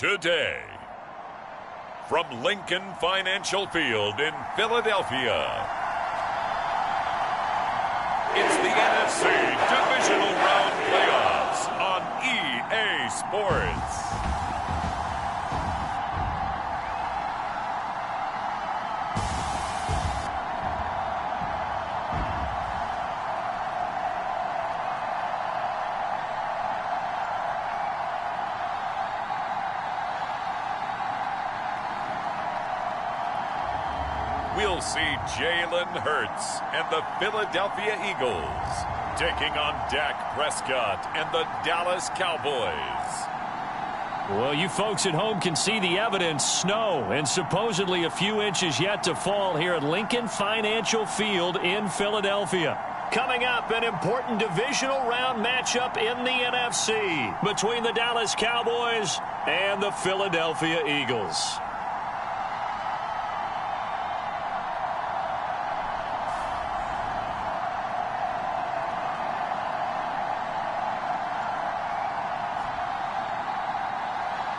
Today, from Lincoln Financial Field in Philadelphia, it's the NFC Divisional Round Playoffs on EA Sports. We'll see Jalen Hurts and the Philadelphia Eagles taking on Dak Prescott and the Dallas Cowboys. Well, you folks at home can see the evidence. Snow and supposedly a few inches yet to fall here at Lincoln Financial Field in Philadelphia. Coming up, an important divisional round matchup in the NFC between the Dallas Cowboys and the Philadelphia Eagles.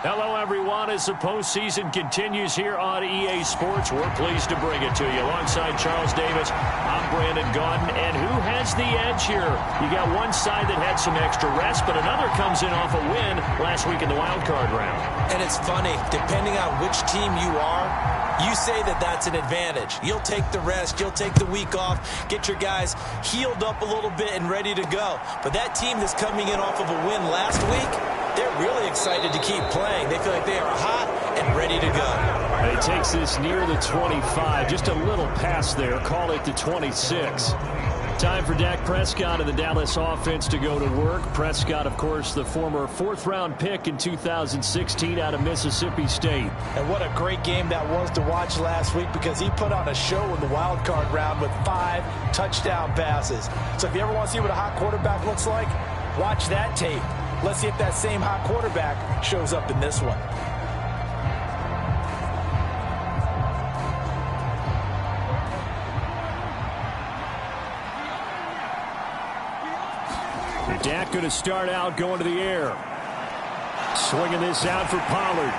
Hello, everyone. As the postseason continues here on EA Sports, we're pleased to bring it to you. Alongside Charles Davis, I'm Brandon Gaudin. And who has the edge here? You got one side that had some extra rest, but another comes in off a win last week in the wild card round. And it's funny, depending on which team you are, you say that that's an advantage. You'll take the rest, you'll take the week off, get your guys healed up a little bit and ready to go. But that team that's coming in off of a win last week, they're really excited to keep playing. They feel like they are hot and ready to go. He takes this near the 25, just a little past there, call it the 26. Time for Dak Prescott and the Dallas offense to go to work. Prescott, of course, the former fourth-round pick in 2016 out of Mississippi State. And what a great game that was to watch last week, because he put on a show in the wild card round with 5 touchdown passes. So if you ever want to see what a hot quarterback looks like, watch that tape. Let's see if that same hot quarterback shows up in this one. Dak going to start out going to the air. Swinging this out for Pollard.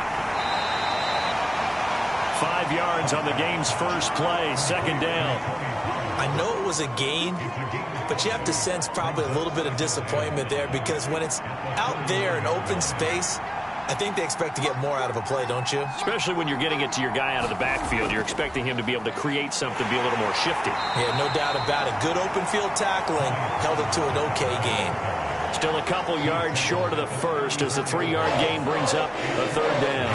5 yards on the game's first play, second down. I know it was a gain, but you have to sense probably a little bit of disappointment there, because when it's out there in open space, I think they expect to get more out of a play, don't you? Especially when you're getting it to your guy out of the backfield. You're expecting him to be able to create something, be a little more shifty. Yeah, no doubt about it. Good open field tackling held it to an okay gain. Still a couple yards short of the first as the 3-yard gain brings up a third down.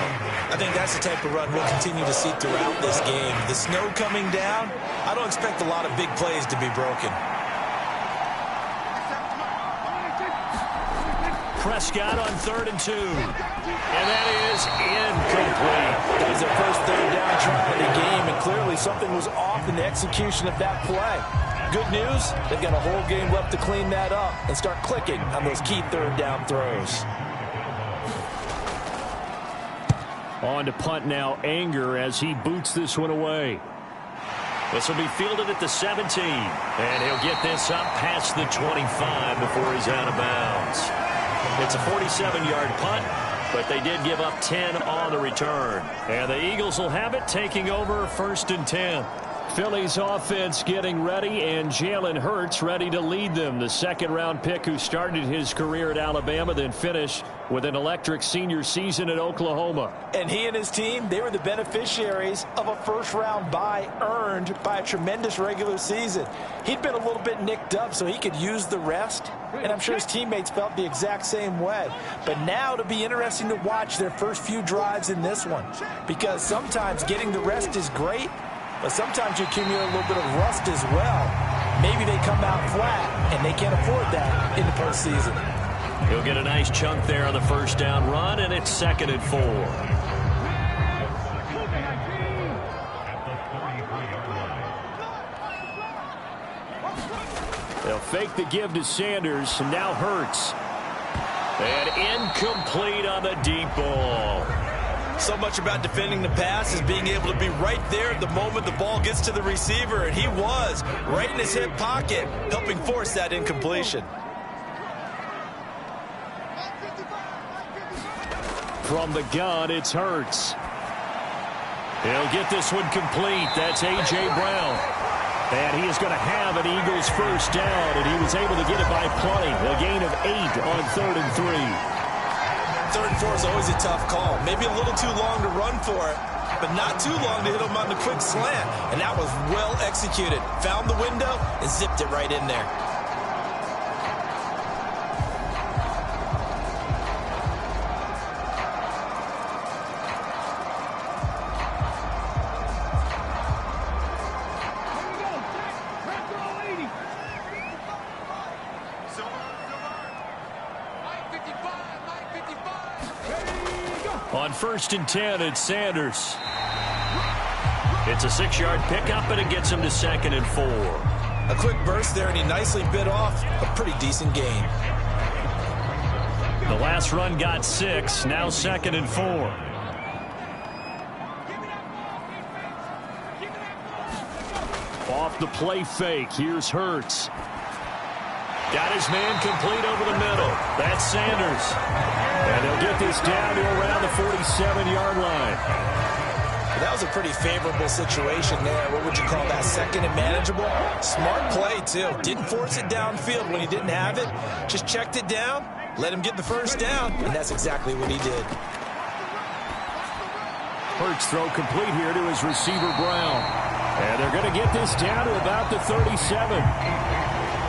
I think that's the type of run we'll continue to see throughout this game. The snow coming down, I don't expect a lot of big plays to be broken. Prescott on 3rd and 2. And that is incomplete. That was their first third down try of the game, and clearly something was off in the execution of that play. Good news, they've got a whole game left to clean that up and start clicking on those key third down throws. On to punt now, Anger, as he boots this one away. This will be fielded at the 17. And he'll get this up past the 25 before he's out of bounds. It's a 47-yard punt, but they did give up 10 on the return. And the Eagles will have it, taking over 1st and 10. Philly's offense getting ready, and Jalen Hurts ready to lead them. The second-round pick who started his career at Alabama, then finished with an electric senior season at Oklahoma. And he and his team, they were the beneficiaries of a first-round bye earned by a tremendous regular season. He'd been a little bit nicked up, so he could use the rest, and I'm sure his teammates felt the exact same way. But now it'll be interesting to watch their first few drives in this one, because sometimes getting the rest is great, but sometimes you accumulate a little bit of rust as well. Maybe they come out flat, and they can't afford that in the postseason. He'll get a nice chunk there on the first down run, and it's 2nd and 4. They'll fake the give to Sanders, and now Hurts. And incomplete on the deep ball. So much about defending the pass is being able to be right there the moment the ball gets to the receiver, and he was right in his hip pocket, helping force that incompletion. From the gun, it's Hurts. He'll get this one complete. That's A.J. Brown. And he is going to have an Eagles first down, and he was able to get it by plenty. A gain of 8 on 3rd and 3. 3rd and 4 is always a tough call. Maybe a little too long to run for it, but not too long to hit him on the quick slant. And that was well executed. Found the window and zipped it right in there. On 1st and 10, it's Sanders. It's a 6-yard pickup, and it gets him to 2nd and 4. A quick burst there, and he nicely bit off a pretty decent gain. The last run got 6, now 2nd and 4. Off the play fake, here's Hurts. Got his man complete over the middle. That's Sanders. And he'll get this down to around the 47-yard line. That was a pretty favorable situation there. What would you call that? 2nd and manageable? Smart play, too. Didn't force it downfield when he didn't have it. Just checked it down, let him get the first down, and that's exactly what he did. Hurts throw complete here to his receiver, Brown. And they're going to get this down to about the 37.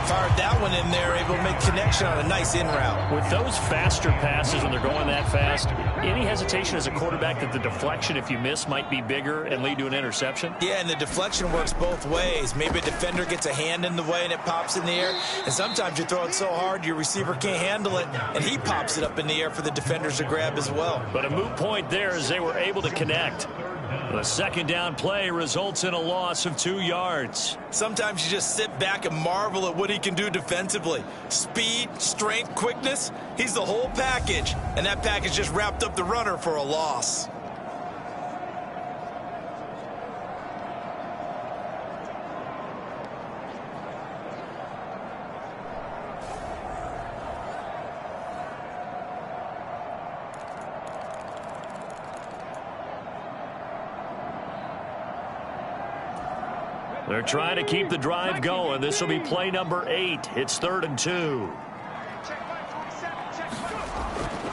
Fired that one in there, able to make connection on a nice in route. With those faster passes when they're going that fast, any hesitation as a quarterback that the deflection, if you miss, might be bigger and lead to an interception? Yeah, and the deflection works both ways. Maybe a defender gets a hand in the way and it pops in the air. And sometimes you throw it so hard your receiver can't handle it, and he pops it up in the air for the defenders to grab as well. But a moot point there as they were able to connect. The 2nd down play results in a loss of 2 yards. Sometimes you just sit back and marvel at what he can do defensively. Speed, strength, quickness, he's the whole package. And that package just wrapped up the runner for a loss. They're trying to keep the drive going. This will be play number 8. It's 3rd and 2.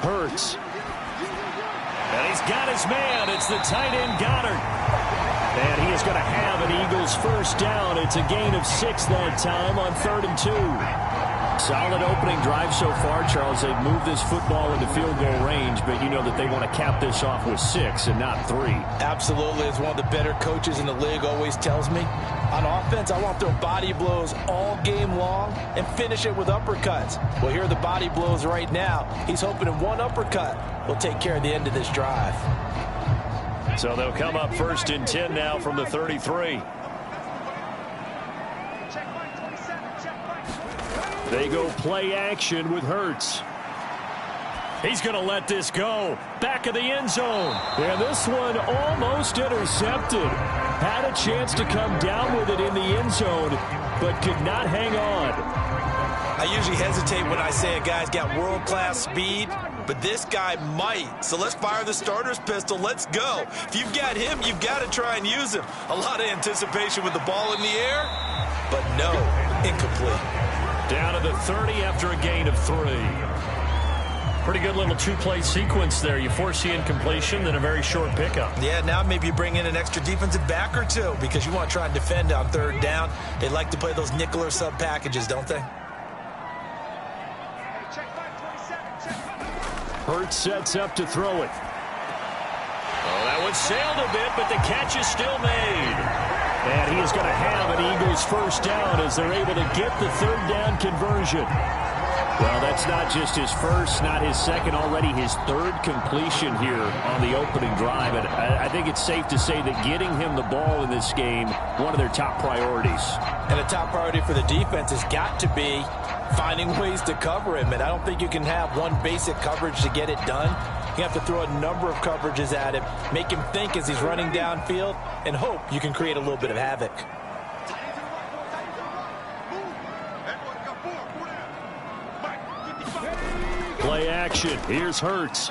Hurts. And he's got his man. It's the tight end Goddard. And he is going to have an Eagles first down. It's a gain of 6 that time on 3rd and 2. Solid opening drive so far, Charles. They've moved this football into field goal range, but you know that they want to cap this off with 6 and not 3. Absolutely. As one of the better coaches in the league always tells me, on offense, I want to throw body blows all game long and finish it with uppercuts. Well, here are the body blows right now. He's hoping in one uppercut will take care of the end of this drive. So they'll come up 1st and 10 now from the 33. They go play action with Hurts. He's going to let this go. Back of the end zone. And this one almost intercepted. Had a chance to come down with it in the end zone, but could not hang on. I usually hesitate when I say a guy's got world-class speed, but this guy might. So let's fire the starter's pistol. Let's go. If you've got him, you've got to try and use him. A lot of anticipation with the ball in the air, but no, incomplete. Down to the 30 after a gain of 3. Pretty good little 2-play sequence there. You force the incompletion, then a very short pickup. Yeah, now maybe you bring in an extra defensive back or 2 because you want to try and defend on 3rd down. They like to play those nickel or sub packages, don't they? Hurts sets up to throw it. Oh, that one sailed a bit, but the catch is still made. And he is going to have an Eagles first down as they're able to get the 3rd down conversion. Well, that's not just his first, not his second, already his 3rd completion here on the opening drive. And I think it's safe to say that getting him the ball in this game, one of their top priorities. And a top priority for the defense has got to be finding ways to cover him. And I don't think you can have one basic coverage to get it done. You have to throw a number of coverages at him, make him think as he's running downfield, and hope you can create a little bit of havoc. Play action. Here's Hurts.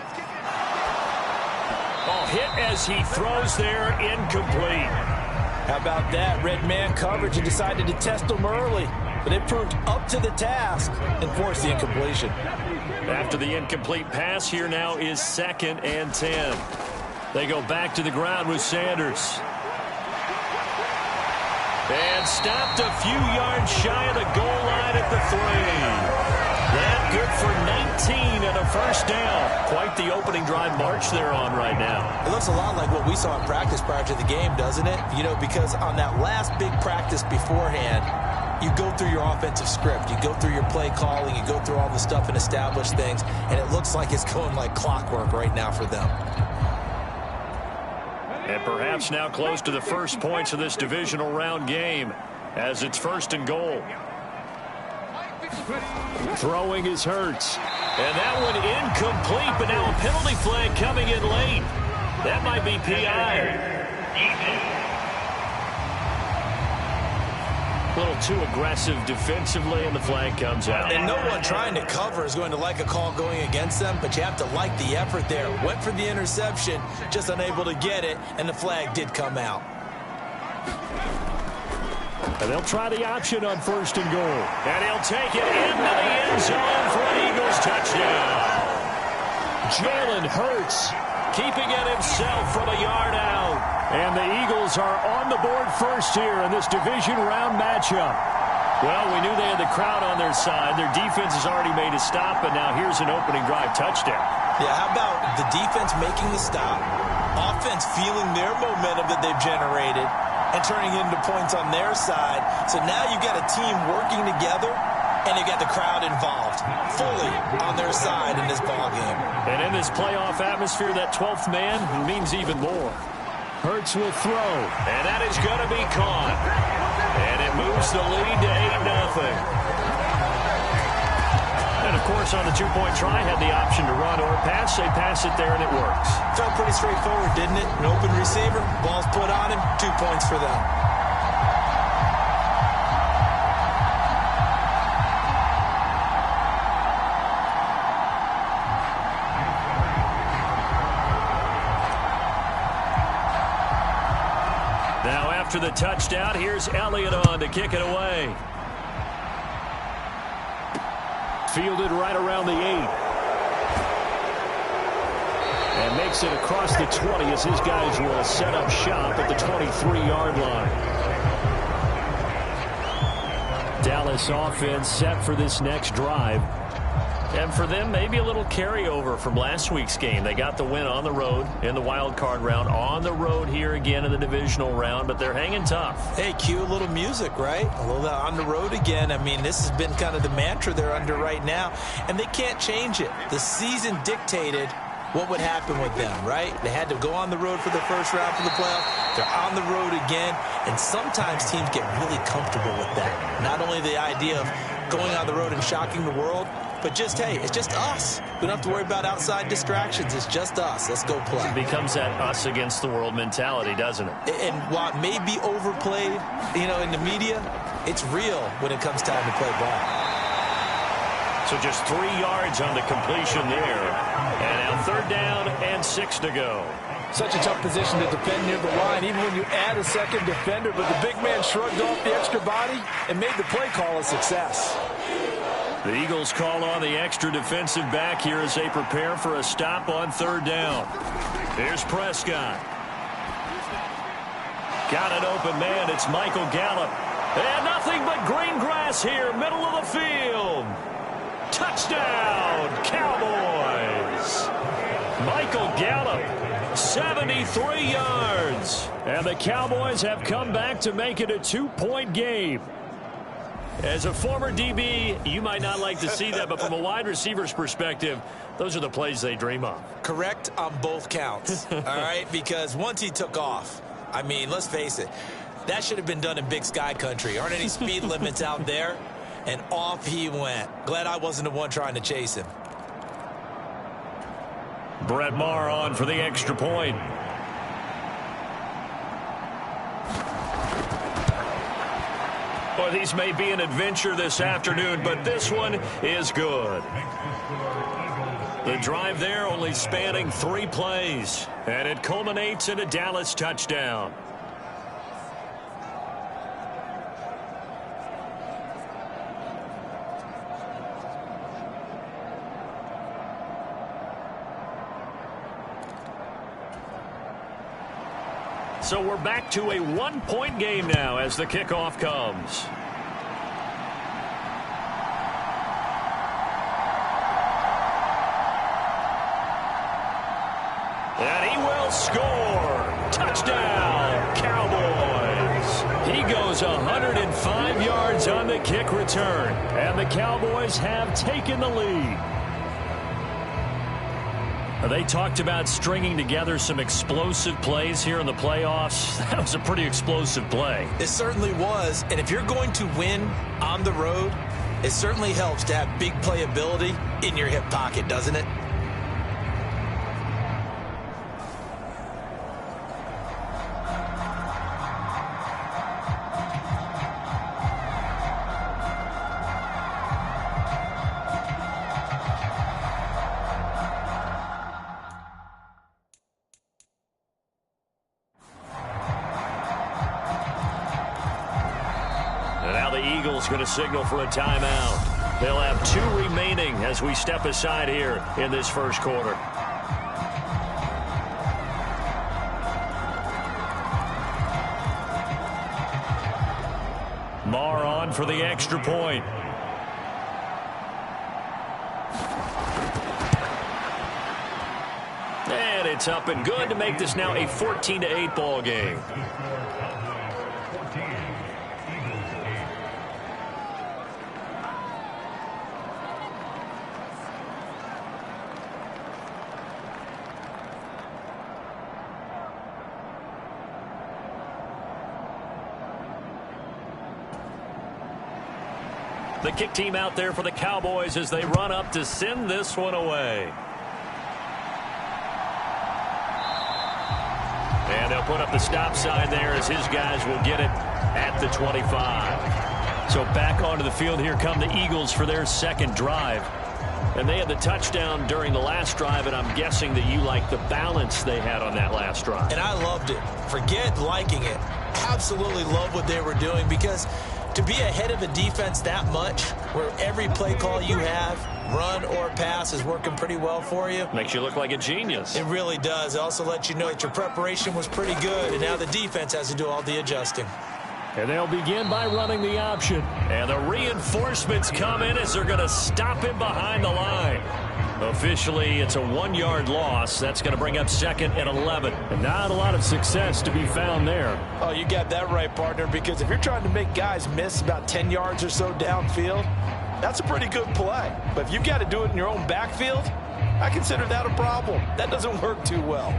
Oh, hit as he throws there, incomplete. How about that? Red man coverage and decided to test them early. But they proved up to the task and forced the incompletion. After the incomplete pass, here now is 2nd and 10. They go back to the ground with Sanders. And stopped a few yards shy of the goal line at the 3. That good for 19 and a first down. Quite the opening drive march they're on right now. It looks a lot like what we saw in practice prior to the game, doesn't it? You know, because on that last big practice beforehand, you go through your offensive script. You go through your play calling. You go through all the stuff and establish things. And it looks like it's going like clockwork right now for them. And perhaps now close to the first points of this divisional round game as it's 1st and goal. Throwing is Hurts. And that one incomplete, but now a penalty flag coming in late. That might be PI. A little too aggressive defensively, and the flag comes out. And no one trying to cover is going to like a call going against them, but you have to like the effort there. Went for the interception, just unable to get it, and the flag did come out. And they'll try the option on 1st and goal. And he'll take it into the end zone for an Eagles touchdown. Jalen Hurts keeping it himself from a yard out. And the Eagles are on the board first here in this division round matchup. Well, we knew they had the crowd on their side. Their defense has already made a stop, and now here's an opening drive touchdown. Yeah, how about the defense making the stop, offense feeling their momentum that they've generated, and turning into points on their side. So now you've got a team working together, and you got the crowd involved fully on their side in this ballgame. And in this playoff atmosphere, that 12th man means even more. Hurts will throw, and that is going to be caught. And it moves the lead to 8-0. And, of course, on the two-point try, had the option to run or pass. They pass it there, and it works. Felt pretty straightforward, didn't it? An open receiver, ball's put on him, 2 points for them. Now, after the touchdown, here's Elliott on to kick it away. Fielded right around the 8. And makes it across the 20 as his guys will set up shop at the 23-yard line. Dallas offense set for this next drive. And for them, maybe a little carryover from last week's game. They got the win on the road in the wild card round, on the road here again in the divisional round, but they're hanging tough. Hey, cue a little music, right? A little on the road again. I mean, this has been kind of the mantra they're under right now, and they can't change it. The season dictated what would happen with them, right? They had to go on the road for the first round for the playoff. They're on the road again, and sometimes teams get really comfortable with that. Not only the idea of going on the road and shocking the world, but just, hey, it's just us. We don't have to worry about outside distractions. It's just us. Let's go play. It becomes that us against the world mentality, doesn't it? And while it may be overplayed, you know, in the media, it's real when it comes time to play ball. So just 3 yards on the completion there. And now 3rd down and 6 to go. Such a tough position to defend near the line, even when you add a second defender. But the big man shrugged off the extra body and made the play call a success. The Eagles call on the extra defensive back here as they prepare for a stop on 3rd down. Here's Prescott. Got an open man. It's Michael Gallup. And nothing but green grass here, middle of the field. Touchdown, Cowboys. Michael Gallup, 73 yards. And the Cowboys have come back to make it a 2-point game. As a former DB, you might not like to see that, but from a wide receiver's perspective, those are the plays they dream of. Correct on both counts, all right? Because once he took off, I mean, let's face it, that should have been done in Big Sky country. Aren't any speed limits out there? And off he went. Glad I wasn't the one trying to chase him. Brett Maher on for the extra point. Well, these may be an adventure this afternoon, but this one is good. The drive there only spanning 3 plays, and it culminates in a Dallas touchdown. So we're back to a 1-point game now as the kickoff comes. And he will score. Touchdown, Cowboys. He goes 105 yards on the kick return, and the Cowboys have taken the lead. They talked about stringing together some explosive plays here in the playoffs. That was a pretty explosive play. It certainly was. And if you're going to win on the road, it certainly helps to have big playability in your hip pocket, doesn't it? Going to signal for a timeout. They'll have 2 remaining as we step aside here in this first quarter. Marr on for the extra point. And it's up and good to make this now a 14-8 ball game. The kick team out there for the Cowboys as they run up to send this one away. And they'll put up the stop sign there as his guys will get it at the 25. So back onto the field here come the Eagles for their second drive. And they had the touchdown during the last drive, and I'm guessing that you like the balance they had on that last drive. And I loved it. Forget liking it. Absolutely love what they were doing, because to be ahead of a defense that much, where every play call you have, run or pass, is working pretty well for you. Makes you look like a genius. It really does. It also lets you know that your preparation was pretty good, and now the defense has to do all the adjusting. And they'll begin by running the option. And the reinforcements come in as they're going to stop him behind the line. Officially, it's a 1-yard loss. That's going to bring up 2nd and 11. And not a lot of success to be found there. Oh, you got that right, partner, because if you're trying to make guys miss about 10 yards or so downfield, that's a pretty good play. But if you've got to do it in your own backfield, I consider that a problem. That doesn't work too well.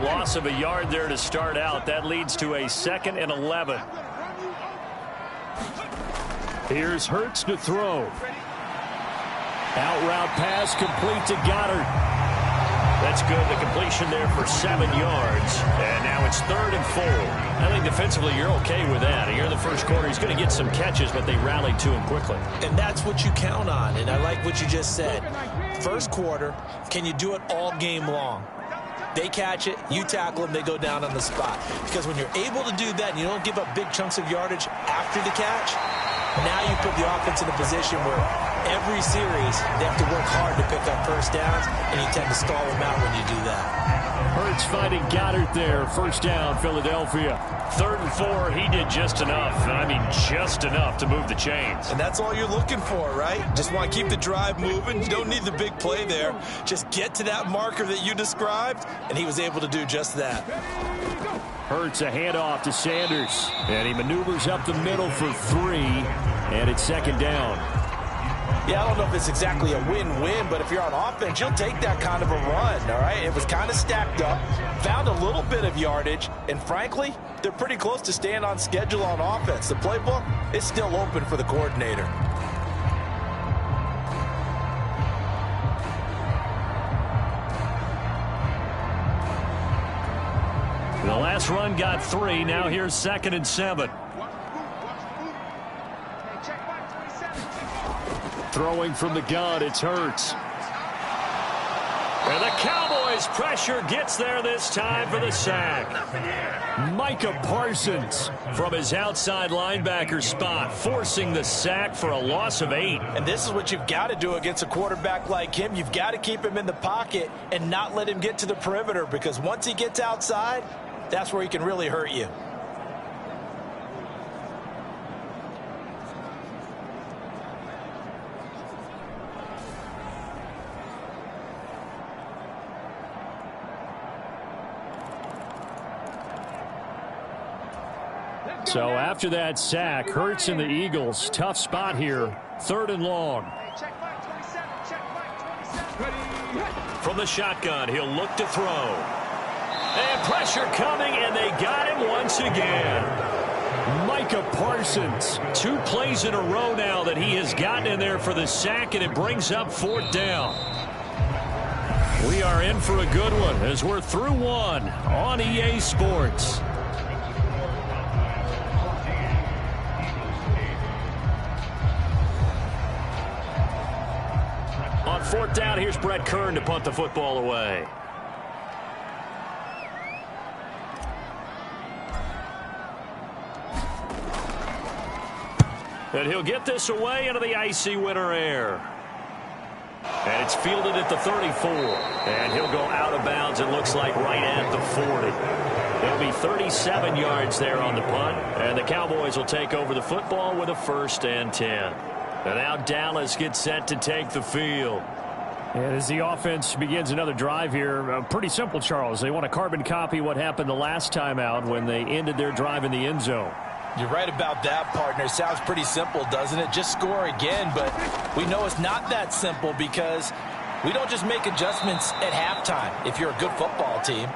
Loss of a yard there to start out. That leads to a 2nd and 11. Here's Hurts to throw. Out route pass complete to Goddard. That's good. The completion there for 7 yards. And now it's 3rd and 4. I think defensively you're okay with that. Here in the first quarter, he's going to get some catches, but they rallied to him quickly. And that's what you count on. And I like what you just said. First quarter, can you do it all game long? They catch it, you tackle them, they go down on the spot. Because when you're able to do that and you don't give up big chunks of yardage after the catch, now you put the offense in a position where every series they have to work hard to pick up first downs, and you tend to stall them out when you do that. Hurts finding Goddard there. First down, Philadelphia. 3rd and 4, he did just enough. I mean, just enough to move the chains. And that's all you're looking for, right? Just want to keep the drive moving. You don't need the big play there. Just get to that marker that you described, and he was able to do just that. Hurts a handoff to Sanders, and he maneuvers up the middle for 3, and it's 2nd down. Yeah, I don't know if it's exactly a win-win, but if you're on offense, you'll take that kind of a run, all right? It was kind of stacked up, found a little bit of yardage, and frankly, they're pretty close to staying on schedule on offense. The playbook is still open for the coordinator. The last run got 3. Now here's 2nd and 7. Throwing from the gun, it's Hurts. And the Cowboys pressure gets there this time for the sack. Micah Parsons from his outside linebacker spot, forcing the sack for a loss of 8. And this is what you've got to do against a quarterback like him. You've got to keep him in the pocket and not let him get to the perimeter, because once he gets outside, that's where he can really hurt you. So after that sack, Hurts and the Eagles, tough spot here, 3rd and long. From the shotgun, he'll look to throw. And pressure coming, and they got him once again. Micah Parsons, 2 plays in a row now that he has gotten in there for the sack, and it brings up 4th down. We are in for a good one as we're through 1 on EA Sports. On 4th down, here's Brett Kern to punt the football away. And he'll get this away into the icy winter air. And it's fielded at the 34. And he'll go out of bounds, it looks like, right at the 40. It'll be 37 yards there on the punt. And the Cowboys will take over the football with a 1st and 10. And now Dallas gets set to take the field. And as the offense begins another drive here, pretty simple, Charles. They want to carbon copy what happened the last time out when they ended their drive in the end zone. You're right about that, partner. Sounds pretty simple, doesn't it? Just score again, but we know it's not that simple because we don't just make adjustments at halftime. If you're a good football team,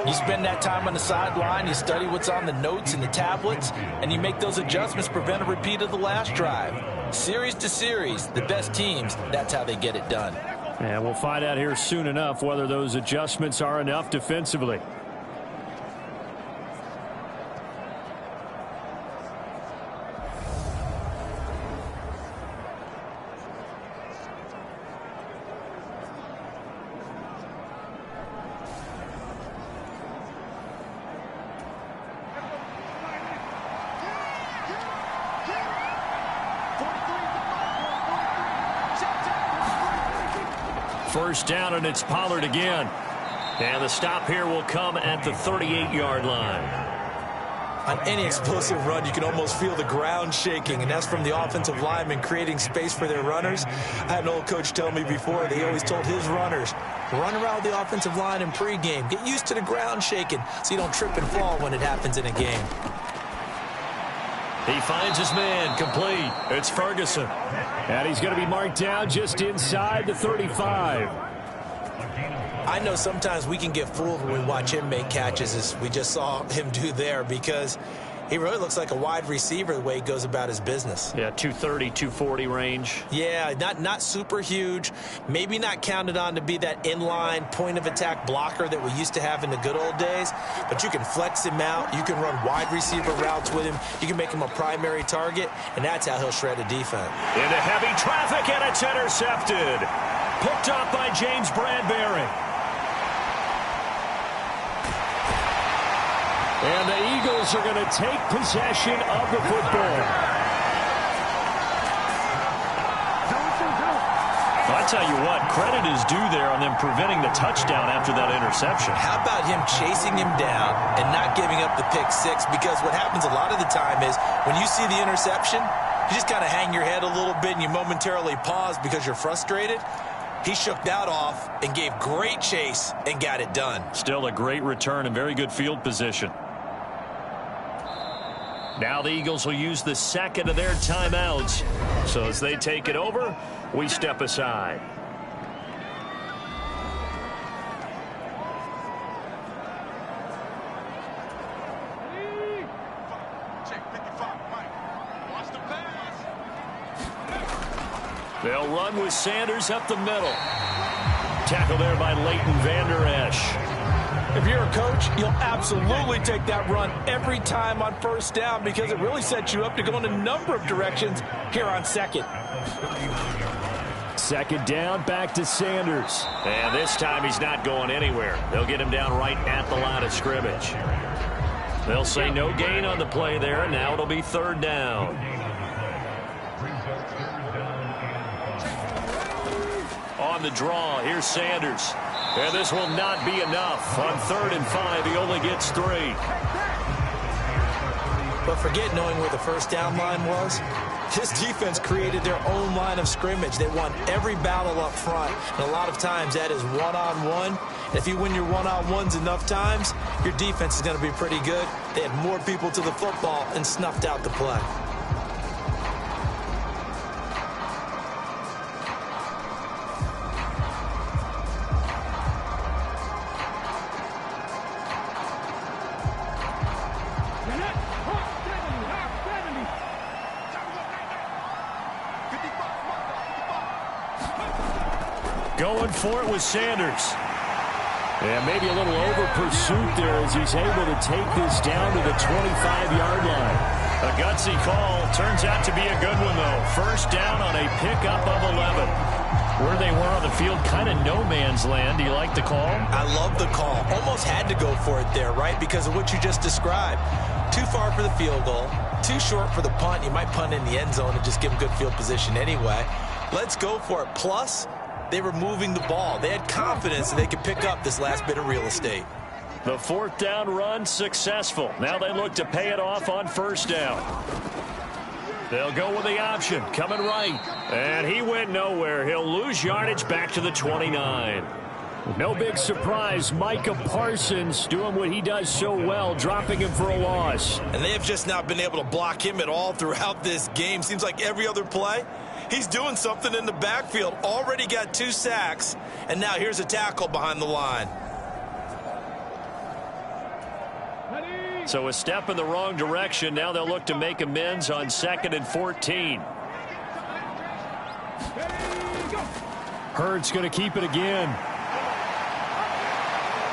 you spend that time on the sideline, you study what's on the notes and the tablets, and you make those adjustments, prevent a repeat of the last drive. Series to series, the best teams, that's how they get it done. And we'll find out here soon enough whether those adjustments are enough defensively. First down, and it's Pollard again. And the stop here will come at the 38-yard line. On any explosive run, you can almost feel the ground shaking, and that's from the offensive linemen creating space for their runners. I had an old coach tell me before, they always told his runners, run around the offensive line in pregame. Get used to the ground shaking so you don't trip and fall when it happens in a game. He finds his man, complete. It's Ferguson. And he's going to be marked down just inside the 35. I know sometimes we can get fooled when we watch him make catches, as we just saw him do there, because he really looks like a wide receiver the way he goes about his business. Yeah, 230, 240 range. Yeah, not super huge. Maybe not counted on to be that inline point-of-attack blocker that we used to have in the good old days. But you can flex him out. You can run wide receiver routes with him. You can make him a primary target, and that's how he'll shred a defense. Into heavy traffic, and it's intercepted. Picked up by James Bradbury. And the Eagles are going to take possession of the football. Well, I tell you what, credit is due there on them preventing the touchdown after that interception. How about him chasing him down and not giving up the pick six? Because what happens a lot of the time is when you see the interception, you just kind of hang your head a little bit and you momentarily pause because you're frustrated. He shook that off and gave great chase and got it done. Still a great return and very good field position. Now the Eagles will use the second of their timeouts. So as they take it over, we step aside. They'll run with Sanders up the middle. Tackle there by Leighton Vander Esch. If you're a coach, you'll absolutely take that run every time on first down because it really sets you up to go in a number of directions here on second. Second down, back to Sanders. And this time he's not going anywhere. They'll get him down right at the line of scrimmage. They'll say no gain on the play there, and now it'll be third down. On the draw, here's Sanders. And this will not be enough. On 3rd and 5, he only gets 3. But forget knowing where the first down line was. This defense created their own line of scrimmage. They won every battle up front. And a lot of times that is one-on-one. If you win your one-on-ones enough times, your defense is going to be pretty good. They had more people to the football and snuffed out the play. Going for it with Sanders. And maybe a little over pursuit there as he's able to take this down to the 25-yard line. A gutsy call. Turns out to be a good one, though. First down on a pickup of 11. Where they were on the field, kind of no man's land. Do you like the call? I love the call. Almost had to go for it there, right? Because of what you just described. Too far for the field goal. Too short for the punt. You might punt in the end zone and just give them good field position anyway. Let's go for it. Plus, they were moving the ball. They had confidence that they could pick up this last bit of real estate. The 4th down run successful. Now they look to pay it off on first down. They'll go with the option. Coming right. And he went nowhere. He'll lose yardage back to the 29. No big surprise. Micah Parsons doing what he does so well, dropping him for a loss. And they have just not been able to block him at all throughout this game. Seems like every other play, he's doing something in the backfield. Already got 2 sacks, and now here's a tackle behind the line. So a step in the wrong direction. Now they'll look to make amends on 2nd and 14. Hurts going to keep it again.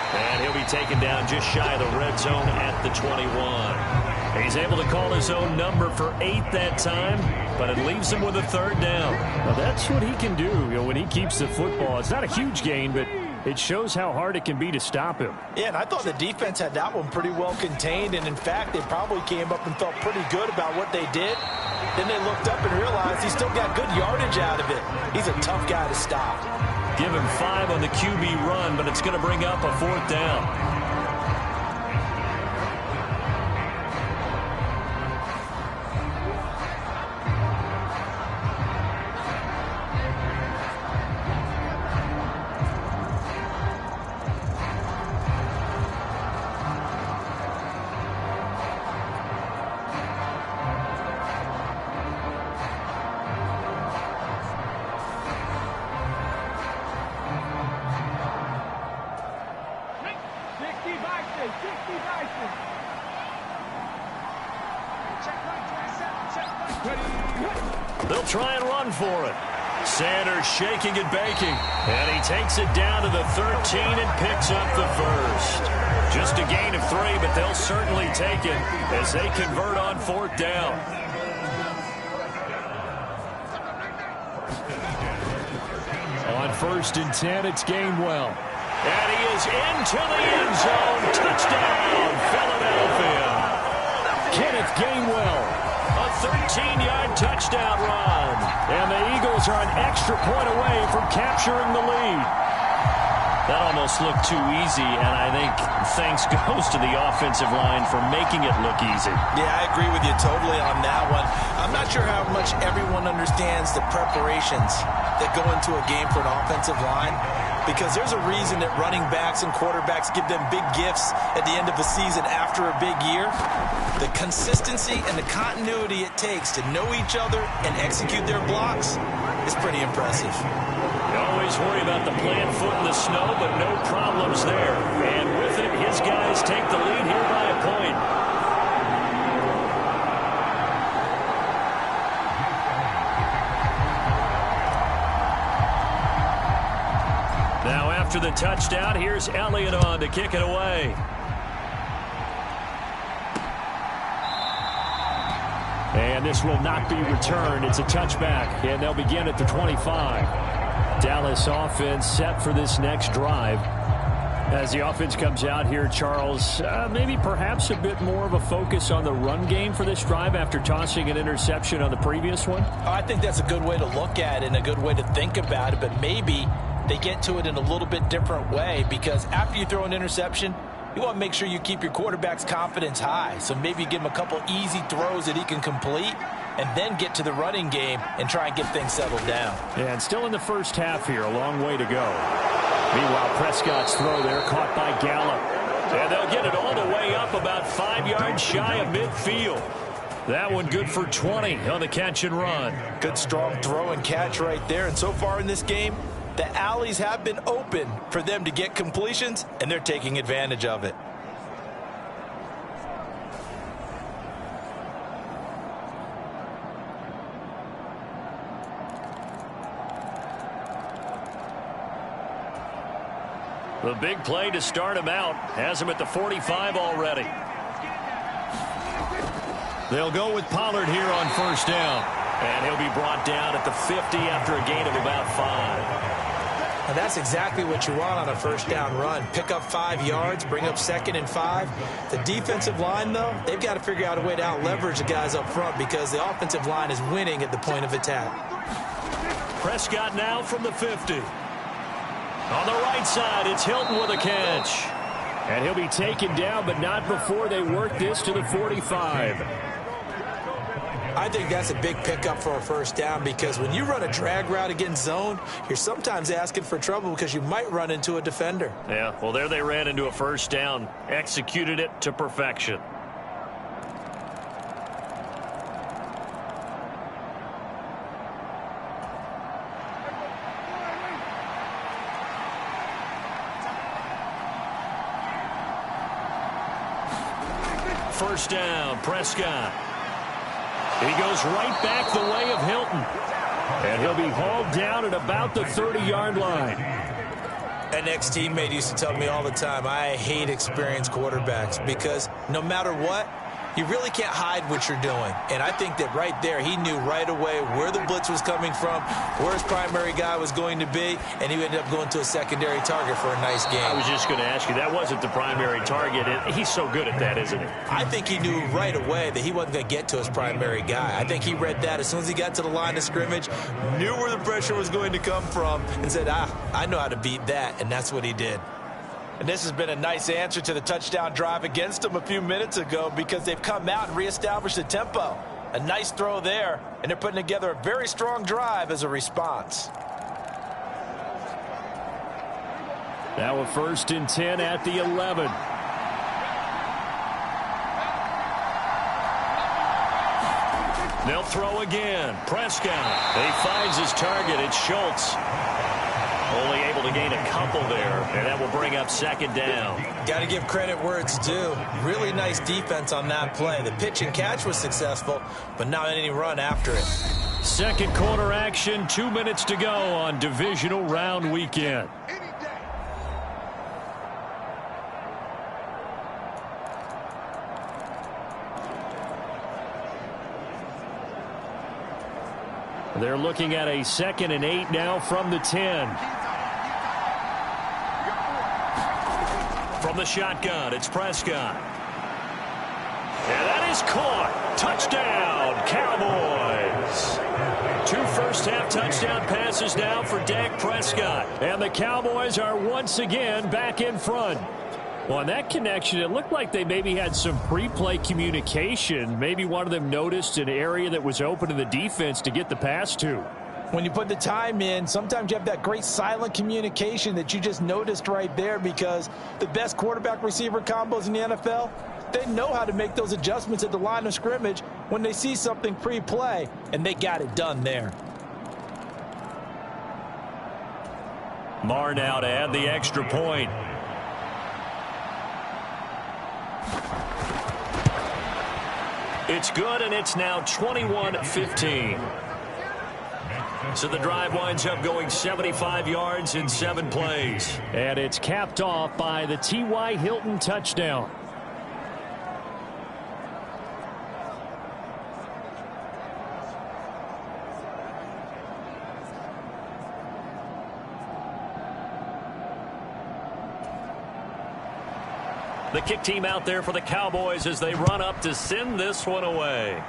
And he'll be taken down just shy of the red zone at the 21. He's able to call his own number for 8 that time, but it leaves him with a 3rd down. Well, that's what he can do, when he keeps the football. It's not a huge gain, but it shows how hard it can be to stop him. Yeah, and I thought the defense had that one pretty well contained, and in fact, they probably came up and felt pretty good about what they did. Then they looked up and realized he still got good yardage out of it. He's a tough guy to stop. Give him 5 on the QB run, but it's going to bring up a 4th down. They'll try and run for it. Sanders shaking and baking. And he takes it down to the 13 and picks up the first. Just a gain of 3, but they'll certainly take it as they convert on 4th down. On 1st and 10, it's Gainwell. And he is into the end zone. Touchdown, Philadelphia. Kenneth Gainwell. A 13-yard touchdown run. And the Eagles are an extra point away from capturing the lead. That almost looked too easy, and I think thanks goes to the offensive line for making it look easy. Yeah, I agree with you totally on that one. I'm not sure how much everyone understands the preparations that go into a game for an offensive line, because there's a reason that running backs and quarterbacks give them big gifts at the end of the season after a big year. The consistency and the continuity it takes to know each other and execute their blocks is pretty impressive. You always worry about the plant foot in the snow, but no problems there. And with it, his guys take the lead here by a point. Now After the touchdown, here's Elliott on to kick it away. And this will not be returned. It's a touchback, and they'll begin at the 25. Dallas offense set for this next drive. As the offense comes out here, Charles, maybe perhaps a bit more of a focus on the run game for this drive after tossing an interception on the previous one? I think that's a good way to look at it and a good way to think about it, but maybe they get to it in a little bit different way, because after you throw an interception, you want to make sure you keep your quarterback's confidence high. So maybe give him a couple easy throws that he can complete and then get to the running game and try and get things settled down. Yeah, and still in the first half here, a long way to go. Meanwhile, Prescott's throw there caught by Gallup. And they'll get it all the way up about 5 yards shy of midfield. That one good for 20 on the catch and run. Good strong throw and catch right there. And so far in this game, the alleys have been open for them to get completions, and they're taking advantage of it. The big play to start him out has him at the 45 already. They'll go with Pollard here on first down. And he'll be brought down at the 50 after a gain of about 5. And that's exactly what you want on a first down run. Pick up 5 yards, bring up 2nd and 5. The defensive line, though, they've got to figure out a way to out-leverage the guys up front because the offensive line is winning at the point of attack. Prescott now from the 50. On the right side, it's Hilton with a catch. And he'll be taken down, but not before they work this to the 45. I think that's a big pickup for a first down because when you run a drag route against zone, you're sometimes asking for trouble because you might run into a defender. Yeah, well, there they ran into a first down, executed it to perfection. First down, Prescott. He goes right back the way of Hilton. And he'll be hauled down at about the 30-yard line. An ex-teammate used to tell me all the time, I hate experienced quarterbacks because no matter what, you really can't hide what you're doing. And I think that right there, he knew right away where the blitz was coming from, where his primary guy was going to be, and he ended up going to a secondary target for a nice game. I was just going to ask you, that wasn't the primary target. He's so good at that, isn't he? I think he knew right away that he wasn't going to get to his primary guy. I think he read that as soon as he got to the line of scrimmage, knew where the pressure was going to come from, and said, I know how to beat that, and that's what he did. And this has been a nice answer to the touchdown drive against them a few minutes ago because they've come out and reestablished the tempo. A nice throw there, and they're putting together a very strong drive as a response. Now a 1st and 10 at the 11. They'll throw again. Prescott. He finds his target. It's Schultz. Only able to gain a couple there, and that will bring up 2nd down. Got to give credit where it's due. Really nice defense on that play. The pitch and catch was successful, but not any run after it. Second quarter action, 2 minutes to go on divisional round weekend. They're looking at a 2nd and 8 now from the 10. From the shotgun, it's Prescott. And that is caught. Touchdown, Cowboys. 2 first-half touchdown passes now for Dak Prescott. And the Cowboys are once again back in front. Well, on that connection, it looked like they maybe had some pre-play communication. Maybe one of them noticed an area that was open to the defense to get the pass to. When you put the time in, sometimes you have that great silent communication that you just noticed right there because the best quarterback-receiver combos in the NFL, they know how to make those adjustments at the line of scrimmage when they see something pre-play, and they got it done there. Marr now to add the extra point. It's good, and it's now 21-15. So the drive winds up going 75 yards in 7 plays. And it's capped off by the T.Y. Hilton touchdown. The kick team out there for the Cowboys as they run up to send this one away.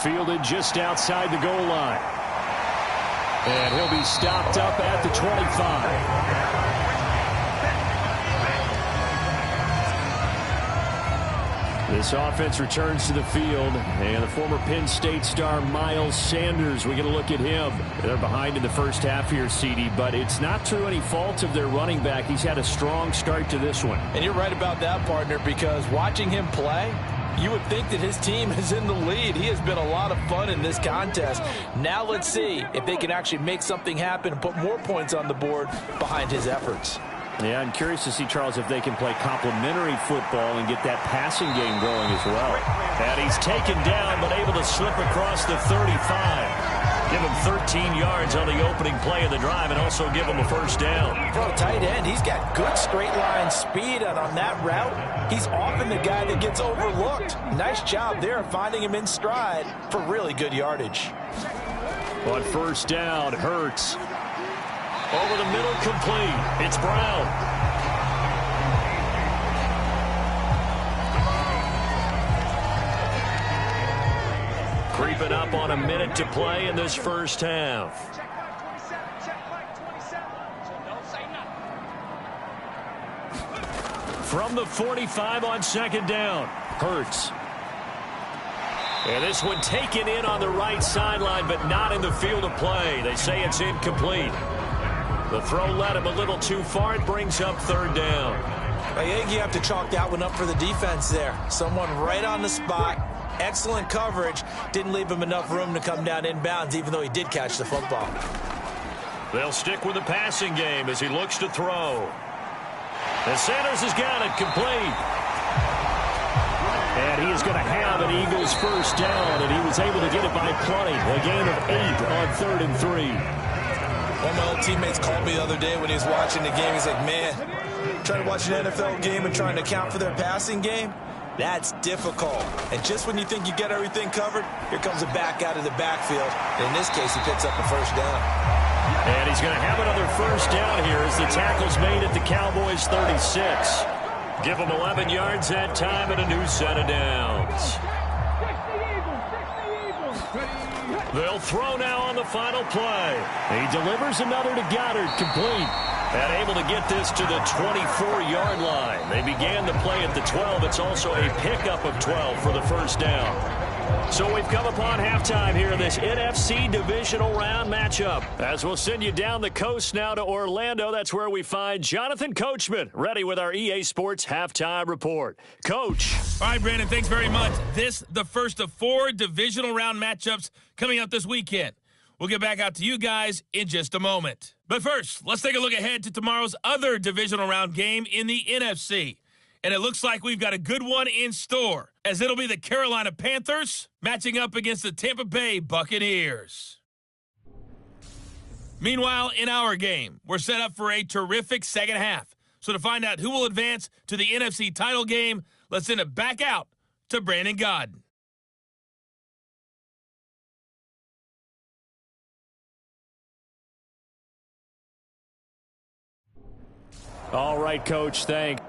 Fielded just outside the goal line. And he'll be stopped up at the 25. This offense returns to the field, and the former Penn State star Miles Sanders, we get a look at him. They're behind in the first half here, CD, but it's not through any fault of their running back. He's had a strong start to this one. And you're right about that, partner, because watching him play, you would think that his team is in the lead. He has been a lot of fun in this contest. Now let's see if they can actually make something happen and put more points on the board behind his efforts. Yeah, I'm curious to see, Charles, if they can play complementary football and get that passing game going as well. And he's taken down, but able to slip across the 35. Give him 13 yards on the opening play of the drive and also give him a first down. For a tight end, he's got good straight line speed, and on that route, he's often the guy that gets overlooked. Nice job there finding him in stride for really good yardage. On first down, Hurts. Over the middle, complete. It's Brown. Creeping up on a minute to play in this first half. From the 45 on second down, Hurts. And this one taken in on the right sideline, but not in the field of play. They say it's incomplete. The throw led him a little too far. It brings up third down. I think you have to chalk that one up for the defense there. Someone right on the spot. Excellent coverage. Didn't leave him enough room to come down inbounds, even though he did catch the football. They'll stick with the passing game as he looks to throw. And Sanders has got it complete. And he is going to have an Eagles first down, and he was able to get it by plenty. A gain of 8 on 3rd and 3. One of my old teammates called me the other day when he was watching the game. He's like, man, trying to watch an NFL game and trying to account for their passing game, that's difficult. And just when you think you get everything covered, here comes a back out of the backfield. And in this case, he picks up a first down. And he's going to have another first down here as the tackle's made at the Cowboys 36. Give him 11 yards that time and a new set of downs. They'll throw now on the final play. He delivers another to Goddard, complete. And able to get this to the 24-yard line. They began the play at the 12. It's also a pickup of 12 for the first down. So we've come upon halftime here in this NFC Divisional Round matchup. As we'll send you down the coast now to Orlando, that's where we find Jonathan Coachman, ready with our EA Sports Halftime Report. Coach. All right, Brandon, thanks very much. This, the first of 4 Divisional Round matchups coming up this weekend. We'll get back out to you guys in just a moment. But first, let's take a look ahead to tomorrow's other Divisional Round game in the NFC. And it looks like we've got a good one in store, as it'll be the Carolina Panthers matching up against the Tampa Bay Buccaneers. Meanwhile, in our game, we're set up for a terrific second half. So to find out who will advance to the NFC title game, let's send it back out to Brandon Godden. All right, Coach, thanks.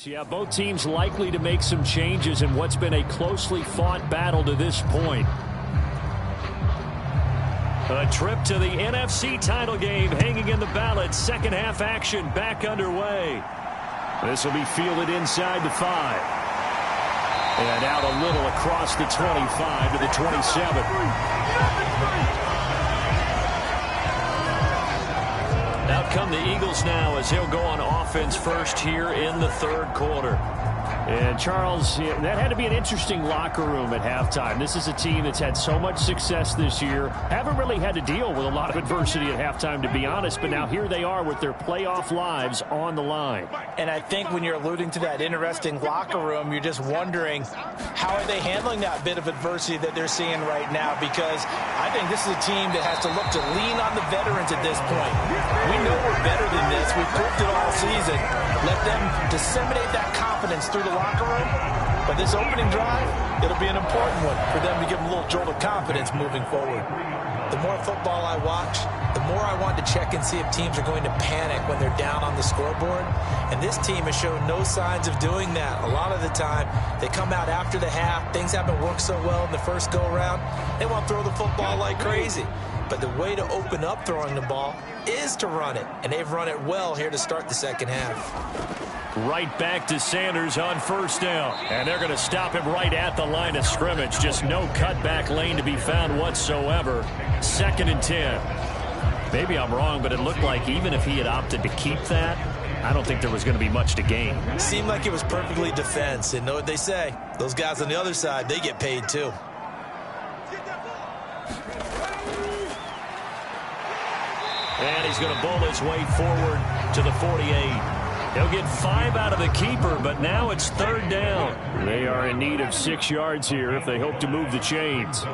Yeah, both teams likely to make some changes in what's been a closely fought battle to this point. A trip to the NFC title game hanging in the balance. Second half action back underway. This will be fielded inside the 5. And out a little across the 25 to the 27. Out come the Eagles now as he'll go on offense first here in the third quarter. And, Charles, that had to be an interesting locker room at halftime. This is a team that's had so much success this year. Haven't really had to deal with a lot of adversity at halftime, to be honest. But now here they are with their playoff lives on the line. And I think when you're alluding to that interesting locker room, you're just wondering how are they handling that bit of adversity that they're seeing right now? Because I think this is a team that has to look to lean on the veterans at this point. We know we're better than this. We've proved it all season. Let them disseminate that confidence through the locker room. But this opening drive, it'll be an important one for them to give them a little jolt of confidence moving forward. The more football I watch, the more I want to check and see if teams are going to panic when they're down on the scoreboard. And this team has shown no signs of doing that. A lot of the time, they come out after the half. Things haven't worked so well in the first go-around. They want to throw the football like crazy. But the way to open up throwing the ball is to run it. And they've run it well here to start the second half. Right back to Sanders on first down. And they're going to stop him right at the line of scrimmage. Just no cutback lane to be found whatsoever. 2nd and 10. Maybe I'm wrong, but it looked like even if he had opted to keep that, I don't think there was going to be much to gain. Seemed like it was perfectly defense. And know what they say? Those guys on the other side, they get paid too. And he's going to bowl his way forward to the 48. He'll get 5 out of the keeper, but now it's 3rd down. They are in need of 6 yards here if they hope to move the chains.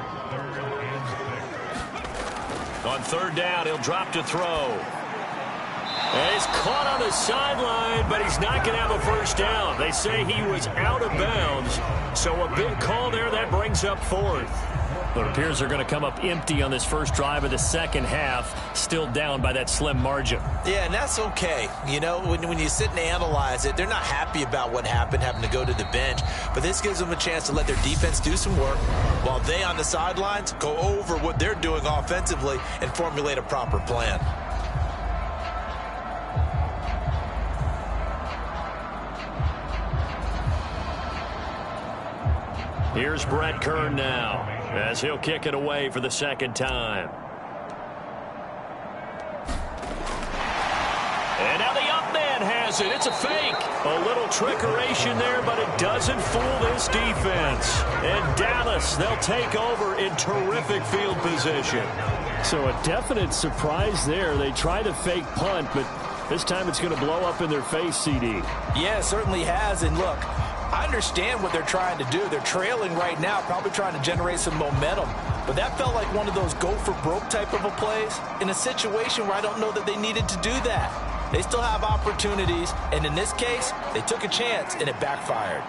On 3rd down, he'll drop to throw. And he's caught on the sideline, but he's not going to have a first down. They say he was out of bounds, so a big call there that brings up 4th. But it appears they're going to come up empty on this first drive of the second half, still down by that slim margin. Yeah, and that's okay. You know, when you sit and analyze it, they're not happy about what happened, having to go to the bench. But this gives them a chance to let their defense do some work while they on the sidelines go over what they're doing offensively and formulate a proper plan. Here's Brett Kern now, as he'll kick it away for the 2nd time. And now the up man has it. It's a fake. A little trickeration there, but it doesn't fool this defense. And Dallas, they'll take over in terrific field position. So a definite surprise there. They try the fake punt, but this time it's going to blow up in their face, CD. Yeah, it certainly has. And look, I understand what they're trying to do. They're trailing right now, probably trying to generate some momentum. But that felt like one of those go-for-broke type of a plays in a situation where I don't know that they needed to do that. They still have opportunities, and in this case, they took a chance, and it backfired.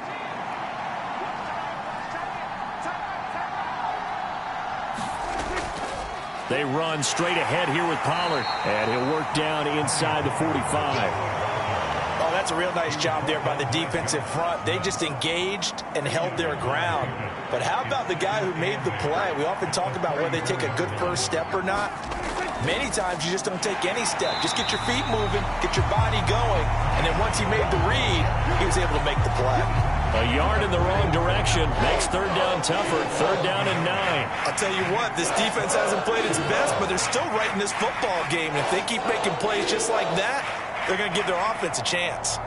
They run straight ahead here with Pollard, and he'll work down inside the 45. Oh, that's a real nice job there by the defensive front. They just engaged and held their ground. But how about the guy who made the play? We often talk about whether they take a good first step or not. Many times you just don't take any step. Just get your feet moving, get your body going, and then once he made the read, he was able to make the play. A yard in the wrong direction makes 3rd down tougher. 3rd down and 9. I'll tell you what, this defense hasn't played its best, but they're still right in this football game. If they keep making plays just like that, they're going to give their offense a chance.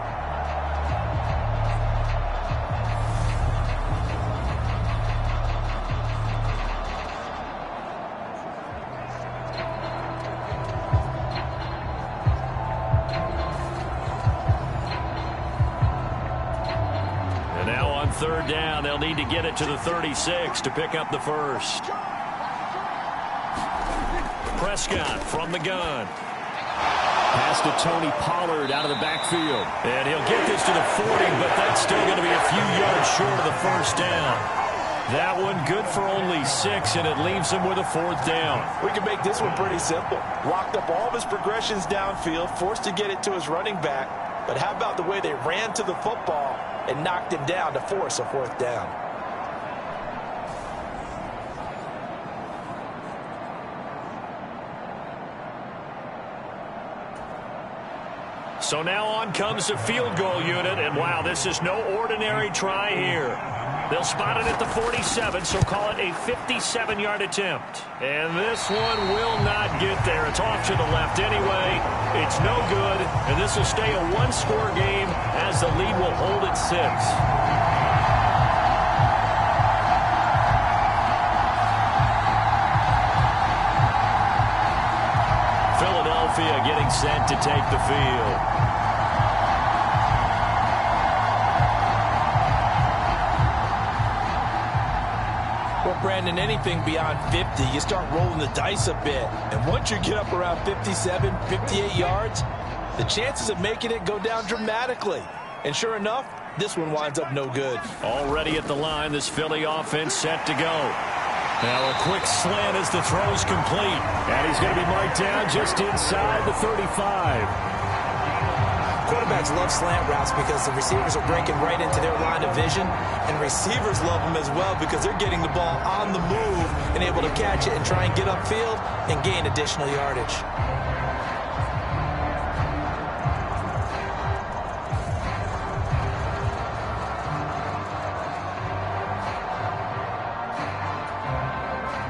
And now on 3rd down, they'll need to get it to the 36 to pick up the first. Prescott from the gun. Pass to Tony Pollard out of the backfield. And he'll get this to the 40, but that's still going to be a few yards short of the first down. That one good for only 6, and it leaves him with a 4th down. We can make this one pretty simple. Locked up all of his progressions downfield, forced to get it to his running back. But how about the way they ran to the football and knocked him down to force a 4th down? So now on comes the field goal unit, and wow, this is no ordinary try here. They'll spot it at the 47, so call it a 57-yard attempt. And this one will not get there. It's off to the left anyway. It's no good, and this will stay a 1-score game as the lead will hold at 6. Philadelphia getting set to take the field. Well, Brandon, anything beyond 50, you start rolling the dice a bit. And once you get up around 57, 58 yards, the chances of making it go down dramatically. And sure enough, this one winds up no good. Already at the line, this Philly offense set to go. Now a quick slant as the throw's complete. And he's going to be marked down just inside the 35. Quarterbacks love slant routes because the receivers are breaking right into their line of vision, and receivers love them as well because they're getting the ball on the move and able to catch it and try and get upfield and gain additional yardage.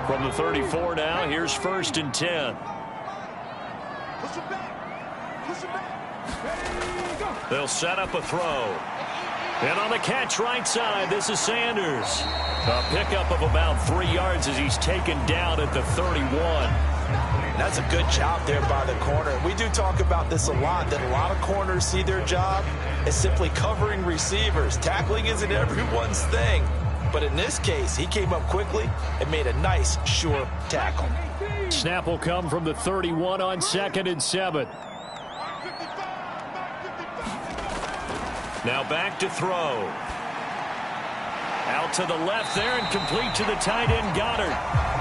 From the 34 now, here's 1st and 10. They'll set up a throw. And on the catch right side, this is Sanders. A pickup of about 3 yards as he's taken down at the 31. That's a good job there by the corner. We do talk about this a lot, that a lot of corners see their job as simply covering receivers. Tackling isn't everyone's thing. But in this case, he came up quickly and made a nice, sure tackle. Snap will come from the 31 on 2nd and 7. Now back to throw. Out to the left there and complete to the tight end Goddard.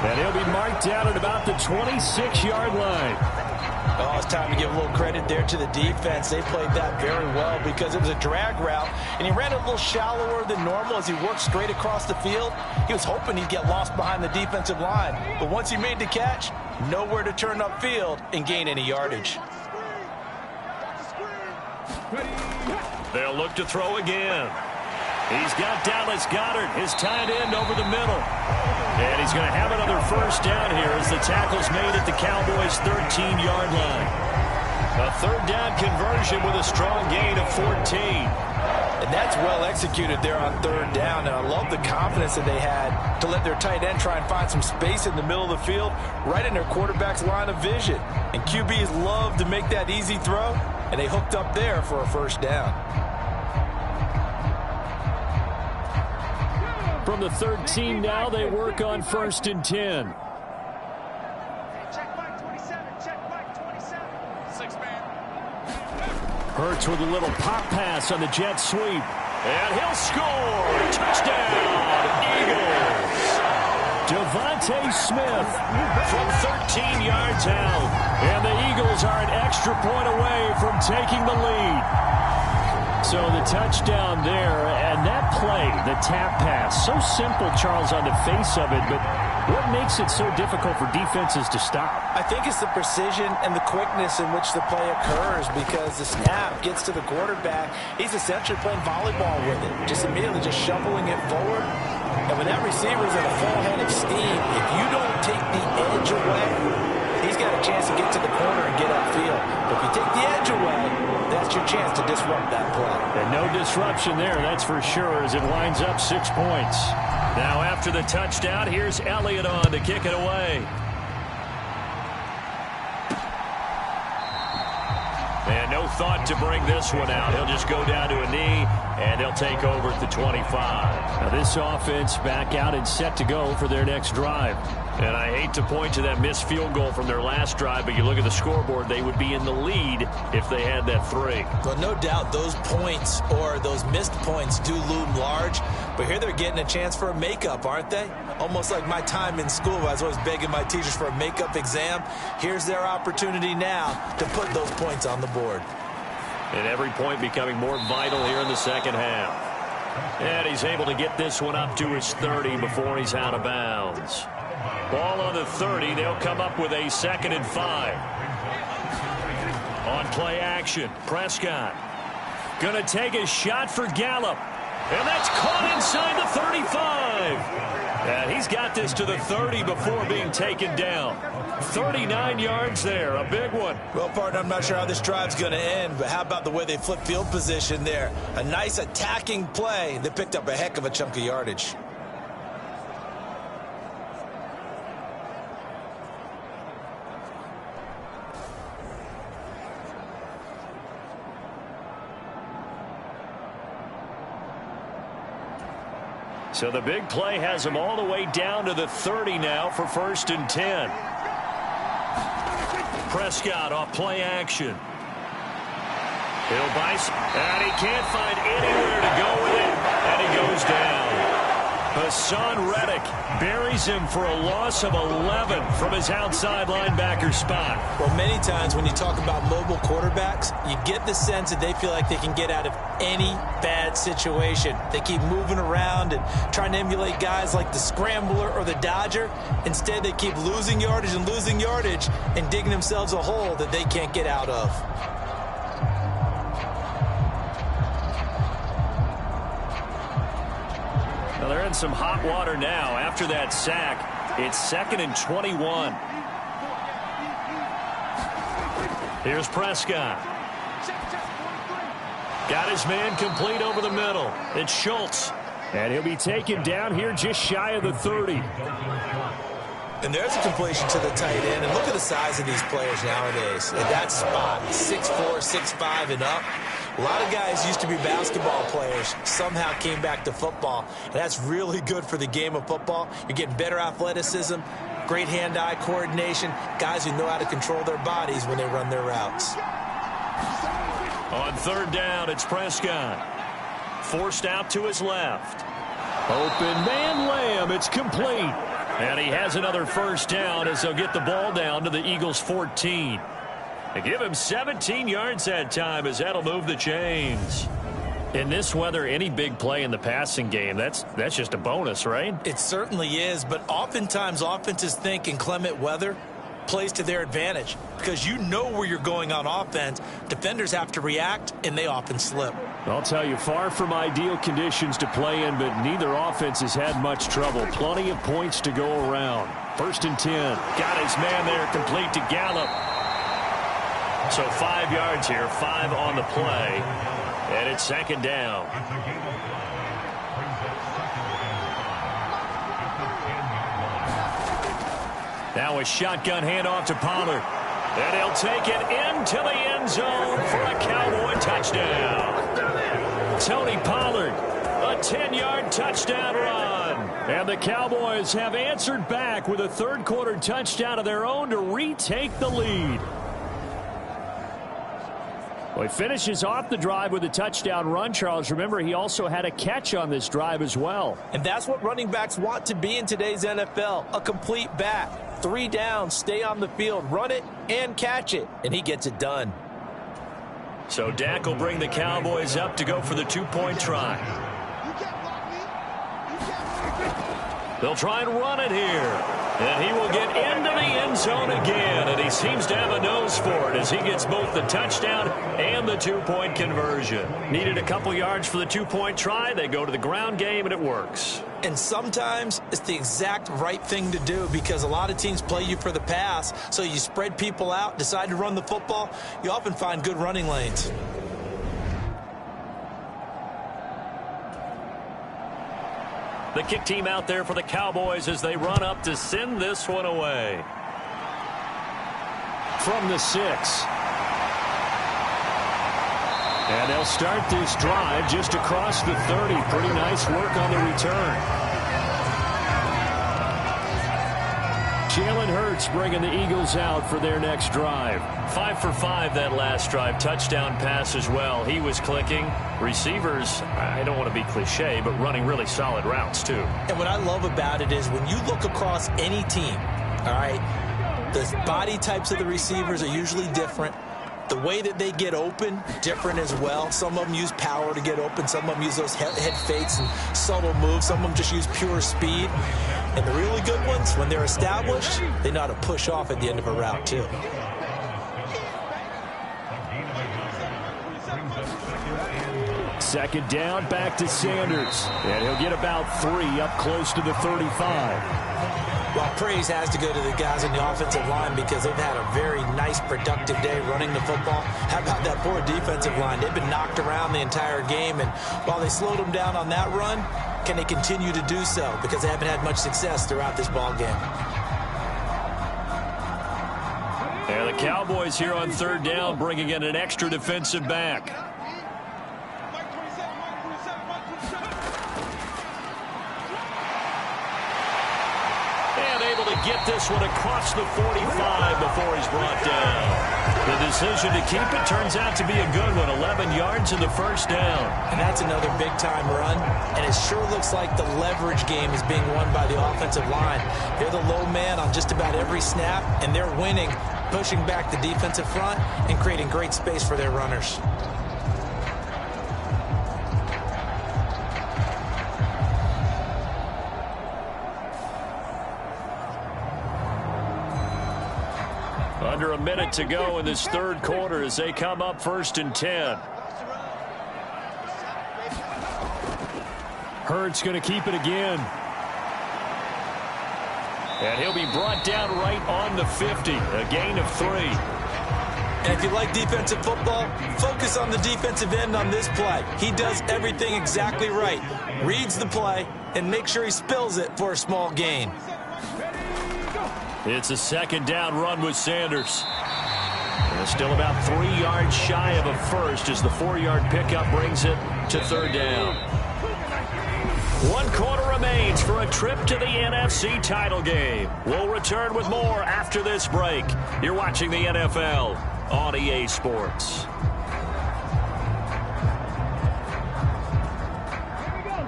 And he'll be marked down at about the 26-yard line. Oh, it's time to give a little credit there to the defense. They played that very well because it was a drag route, and he ran a little shallower than normal as he worked straight across the field. He was hoping he'd get lost behind the defensive line, but once he made the catch, nowhere to turn upfield and gain any yardage. They'll look to throw again. He's got Dallas Goedert, his tight end, over the middle. And he's going to have another 1st down here as the tackle's made at the Cowboys' 13-yard line. A 3rd down conversion with a strong gain of 14. And that's well executed there on 3rd down. And I love the confidence that they had to let their tight end try and find some space in the middle of the field, right in their quarterback's line of vision. And QBs love to make that easy throw, and they hooked up there for a 1st down. From the 13 now, they work on 1st and 10. Hurts with a little pop pass on the jet sweep. And he'll score. Touchdown, Eagles. Devontae Smith from 13 yards out. And the Eagles are an extra point away from taking the lead. So the touchdown there, and that play, the tap pass, so simple, Charles, on the face of it, but what makes it so difficult for defenses to stop? I think it's the precision and the quickness in which the play occurs, because the snap gets to the quarterback. He's essentially playing volleyball with it, just immediately just shoveling it forward. And when that receiver's at a full head of steam, if you don't take the edge away, he's got a chance to get to the corner and get upfield. But if you take the edge away, that's your chance to disrupt that play. And no disruption there, that's for sure, as it winds up 6 points. Now after the touchdown, here's Elliott on to kick it away. And no thought to bring this one out. He'll just go down to a knee, and they'll take over at the 25. Now this offense back out and set to go for their next drive. And I hate to point to that missed field goal from their last drive, but you look at the scoreboard, they would be in the lead if they had that 3. Well, no doubt those points or those missed points do loom large, but here they're getting a chance for a makeup, aren't they? Almost like my time in school where I was always begging my teachers for a makeup exam. Here's their opportunity now to put those points on the board. And every point becoming more vital here in the second half. And he's able to get this one up to his 30 before he's out of bounds. Ball on the 30. They'll come up with a 2nd and 5. On play action, Prescott. Going to take a shot for Gallup. And that's caught inside the 35. And he's got this to the 30 before being taken down. 39 yards there, a big one. Well, partner, I'm not sure how this drive's going to end, but how about the way they flip field position there? A nice attacking play. They picked up a heck of a chunk of yardage. So the big play has him all the way down to the 30 now for 1st and 10. Prescott off play action. He'll bice, and he can't find anywhere to go with it, and he goes down. Hassan Reddick buries him for a loss of 11 from his outside linebacker spot. Well, many times when you talk about mobile quarterbacks, you get the sense that they feel like they can get out of any bad situation. They keep moving around and trying to emulate guys like the Scrambler or the Dodger. Instead, they keep losing yardage and digging themselves a hole that they can't get out of. Well, they're in some hot water now. After that sack, it's 2nd and 21. Here's Prescott. Got his man complete over the middle. It's Schultz. And he'll be taken down here just shy of the 30. And there's a completion to the tight end. And look at the size of these players nowadays. At that spot, 6'4", 6'5", and up. A lot of guys used to be basketball players, somehow came back to football. And that's really good for the game of football. You're getting better athleticism, great hand-eye coordination, guys who know how to control their bodies when they run their routes. On 3rd down, it's Prescott. Forced out to his left. Open man Lamb. It's complete. And he has another 1st down as they'll get the ball down to the Eagles' 14. They give him 17 yards that time as that'll move the chains. In this weather, any big play in the passing game, that's just a bonus, right? It certainly is, but oftentimes offenses think inclement weather plays to their advantage because you know where you're going on offense. Defenders have to react, and they often slip. I'll tell you, far from ideal conditions to play in, but neither offense has had much trouble. Plenty of points to go around. 1st and 10. Got his man there complete to Gallup. So 5 yards here, 5 on the play, and it's 2nd down. Now a shotgun handoff to Pollard. And he'll take it into the end zone for a Cowboy touchdown. Tony Pollard, a 10-yard touchdown run. And the Cowboys have answered back with a 3rd-quarter touchdown of their own to retake the lead. Well, he finishes off the drive with a touchdown run, Charles. Remember, he also had a catch on this drive as well. And that's what running backs want to be in today's NFL, a complete back. 3 downs, stay on the field, run it, and catch it. And he gets it done. So Dak will bring the Cowboys up to go for the 2-point try. They'll try and run it here. And he will get into the end zone again. And he seems to have a nose for it as he gets both the touchdown and the 2-point conversion. Needed a couple yards for the 2-point try. They go to the ground game, and it works. And sometimes it's the exact right thing to do because a lot of teams play you for the pass. So you spread people out, decide to run the football. You often find good running lanes. The kick team out there for the Cowboys as they run up to send this one away. From the 6. And they'll start this drive just across the 30. Pretty nice work on the return. Jalen Hurts bringing the Eagles out for their next drive. 5 for 5 that last drive. Touchdown pass as well. He was clicking. Receivers, I don't want to be cliche, but running really solid routes too. And what I love about it is when you look across any team, all right, the body types of the receivers are usually different. The way that they get open, different as well. Some of them use power to get open. Some of them use those head fakes and subtle moves. Some of them just use pure speed. And the really good ones, when they're established, they know how to push off at the end of a route, too. Second down, back to Sanders. And he'll get about 3 up close to the 35. Well, praise has to go to the guys on the offensive line because they've had a very nice, productive day running the football. How about that poor defensive line? They've been knocked around the entire game, and while they slowed them down on that run, can they continue to do so? Because they haven't had much success throughout this ball game. And the Cowboys here on third down, bringing in an extra defensive back. Get this one across the 45 before he's brought down. The decision to keep it turns out to be a good one. 11 yards in the first down. And that's another big-time run. And it sure looks like the leverage game is being won by the offensive line. They're the low man on just about every snap, and they're winning, pushing back the defensive front and creating great space for their runners. Under a minute to go in this third quarter as they come up 1st and 10. Hurts going to keep it again. And he'll be brought down right on the 50. A gain of 3. And if you like defensive football, focus on the defensive end on this play. He does everything exactly right. Reads the play and makes sure he spills it for a small gain. It's a second down run with Sanders. And it's still about 3 yards shy of a first as the 4-yard pickup brings it to third down. 1 quarter remains for a trip to the NFC title game. We'll return with more after this break. You're watching the NFL on EA Sports.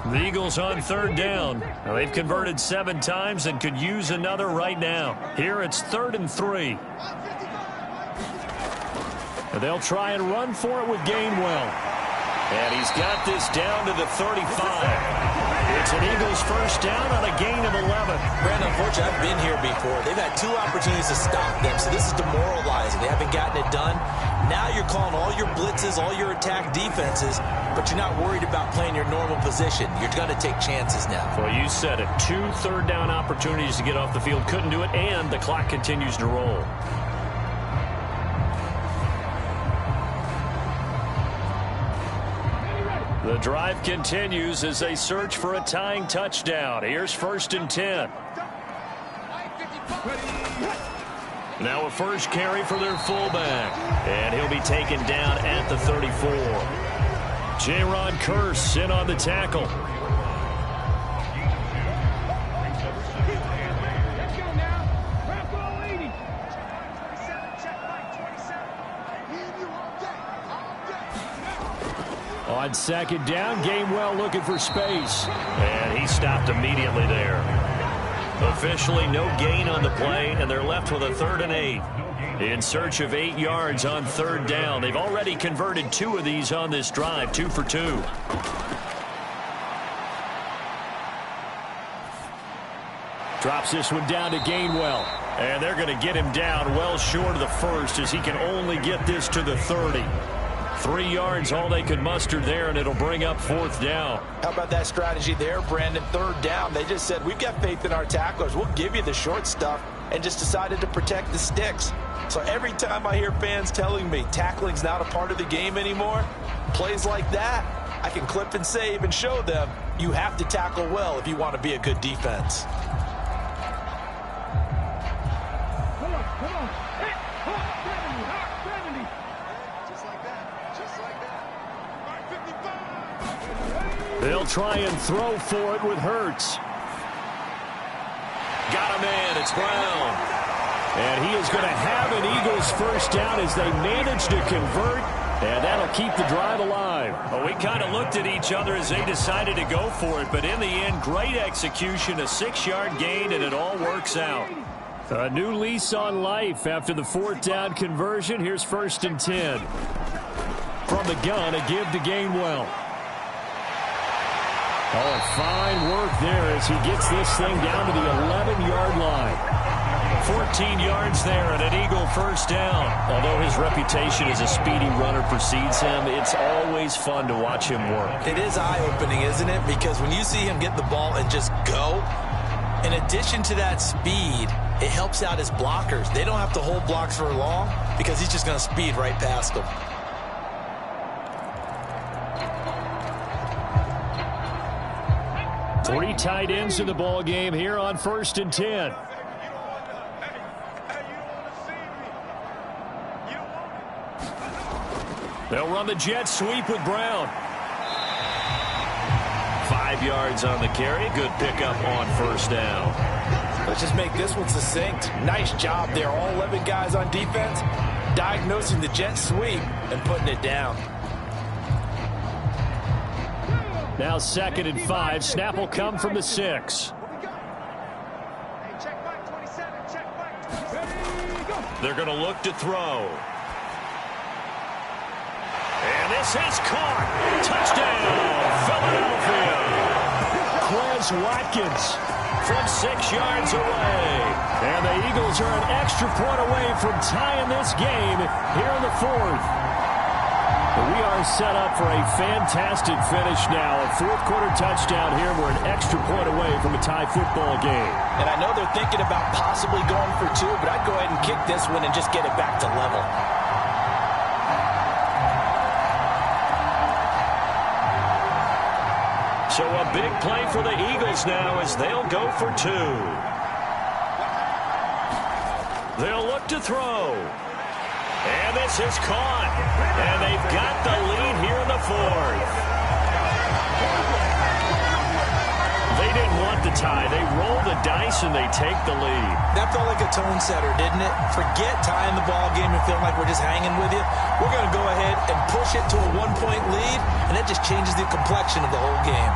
The Eagles on third down. Now, they've converted 7 times and could use another right now. Here it's 3rd and 3. And they'll try and run for it with Gainwell. And he's got this down to the 35. It's an Eagles first down on a gain of 11. Brandon, unfortunately, I've been here before. They've had 2 opportunities to stop them, so this is demoralizing. They haven't gotten it done. Now you're calling all your blitzes, all your attack defenses, but you're not worried about playing your normal position. You're going to take chances now. Well, you said it. 2 third down opportunities to get off the field. Couldn't do it, and the clock continues to roll. The drive continues as they search for a tying touchdown. Here's 1st and 10. Now a first carry for their fullback. And he'll be taken down at the 34. J-Ron Kearse in on the tackle. On second down, Gainwell looking for space. And he stopped immediately there. Officially no gain on the play, and they're left with a 3rd and 8. In search of 8 yards on third down. They've already converted 2 of these on this drive, 2 for 2. Drops this one down to Gainwell. And they're going to get him down well short of the first as he can only get this to the 30. 3 yards all they could muster there, and it'll bring up 4th down. How about that strategy there, Brandon? 3rd down. They just said, we've got faith in our tacklers. We'll give you the short stuff, and just decided to protect the sticks. So every time I hear fans telling me tackling's not a part of the game anymore, plays like that, I can clip and save and show them you have to tackle well if you want to be a good defense. They'll try and throw for it with Hurts. Got him in. It's Brown. And he is going to have an Eagles first down as they manage to convert, and that'll keep the drive alive. Well, we kind of looked at each other as they decided to go for it, but in the end, great execution, a 6-yard gain, and it all works out. A new lease on life after the 4th down conversion. Here's 1st and 10. From the gun, a give to Gainwell. Oh, fine work there as he gets this thing down to the 11-yard line. 14 yards there and an Eagle 1st down. Although his reputation as a speedy runner precedes him, it's always fun to watch him work. It is eye-opening, isn't it? Because when you see him get the ball and just go, in addition to that speed, it helps out his blockers. They don't have to hold blocks for long because he's just going to speed right past them. Three tight ends in the ball game here on 1st and 10. They'll run the jet sweep with Brown. 5 yards on the carry. Good pickup on 1st down. Let's just make this one succinct. Nice job there. All 11 guys on defense diagnosing the jet sweep and putting it down. Now 2nd and 5. Snap will come from the 6. They're going to look to throw. And this is caught. Touchdown, Philadelphia. Quez Watkins from 6 yards away. And the Eagles are an extra point away from tying this game here in the 4th. We are set up for a fantastic finish now. A 4th quarter touchdown here. We're an extra point away from a tie football game. And I know they're thinking about possibly going for 2, but I'd go ahead and kick this one and just get it back to level. So a big play for the Eagles now as they'll go for 2. They'll look to throw. And this is caught. And they've got the lead here in the 4th. They didn't want the tie. They roll the dice and they take the lead. That felt like a tone setter, didn't it? Forget tying the ball game and feeling like we're just hanging with you. We're going to go ahead and push it to a 1-point lead, and that just changes the complexion of the whole game.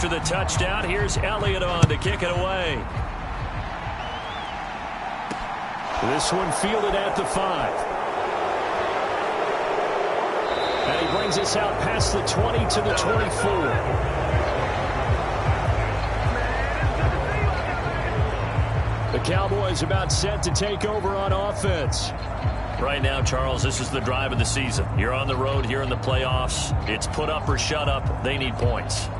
After the touchdown, here's Elliott on to kick it away. This one fielded at the 5. And he brings us out past the 20 to the 24. The Cowboys about set to take over on offense. Right now, Charles, this is the drive of the season. You're on the road here in the playoffs. It's put up or shut up. They need points.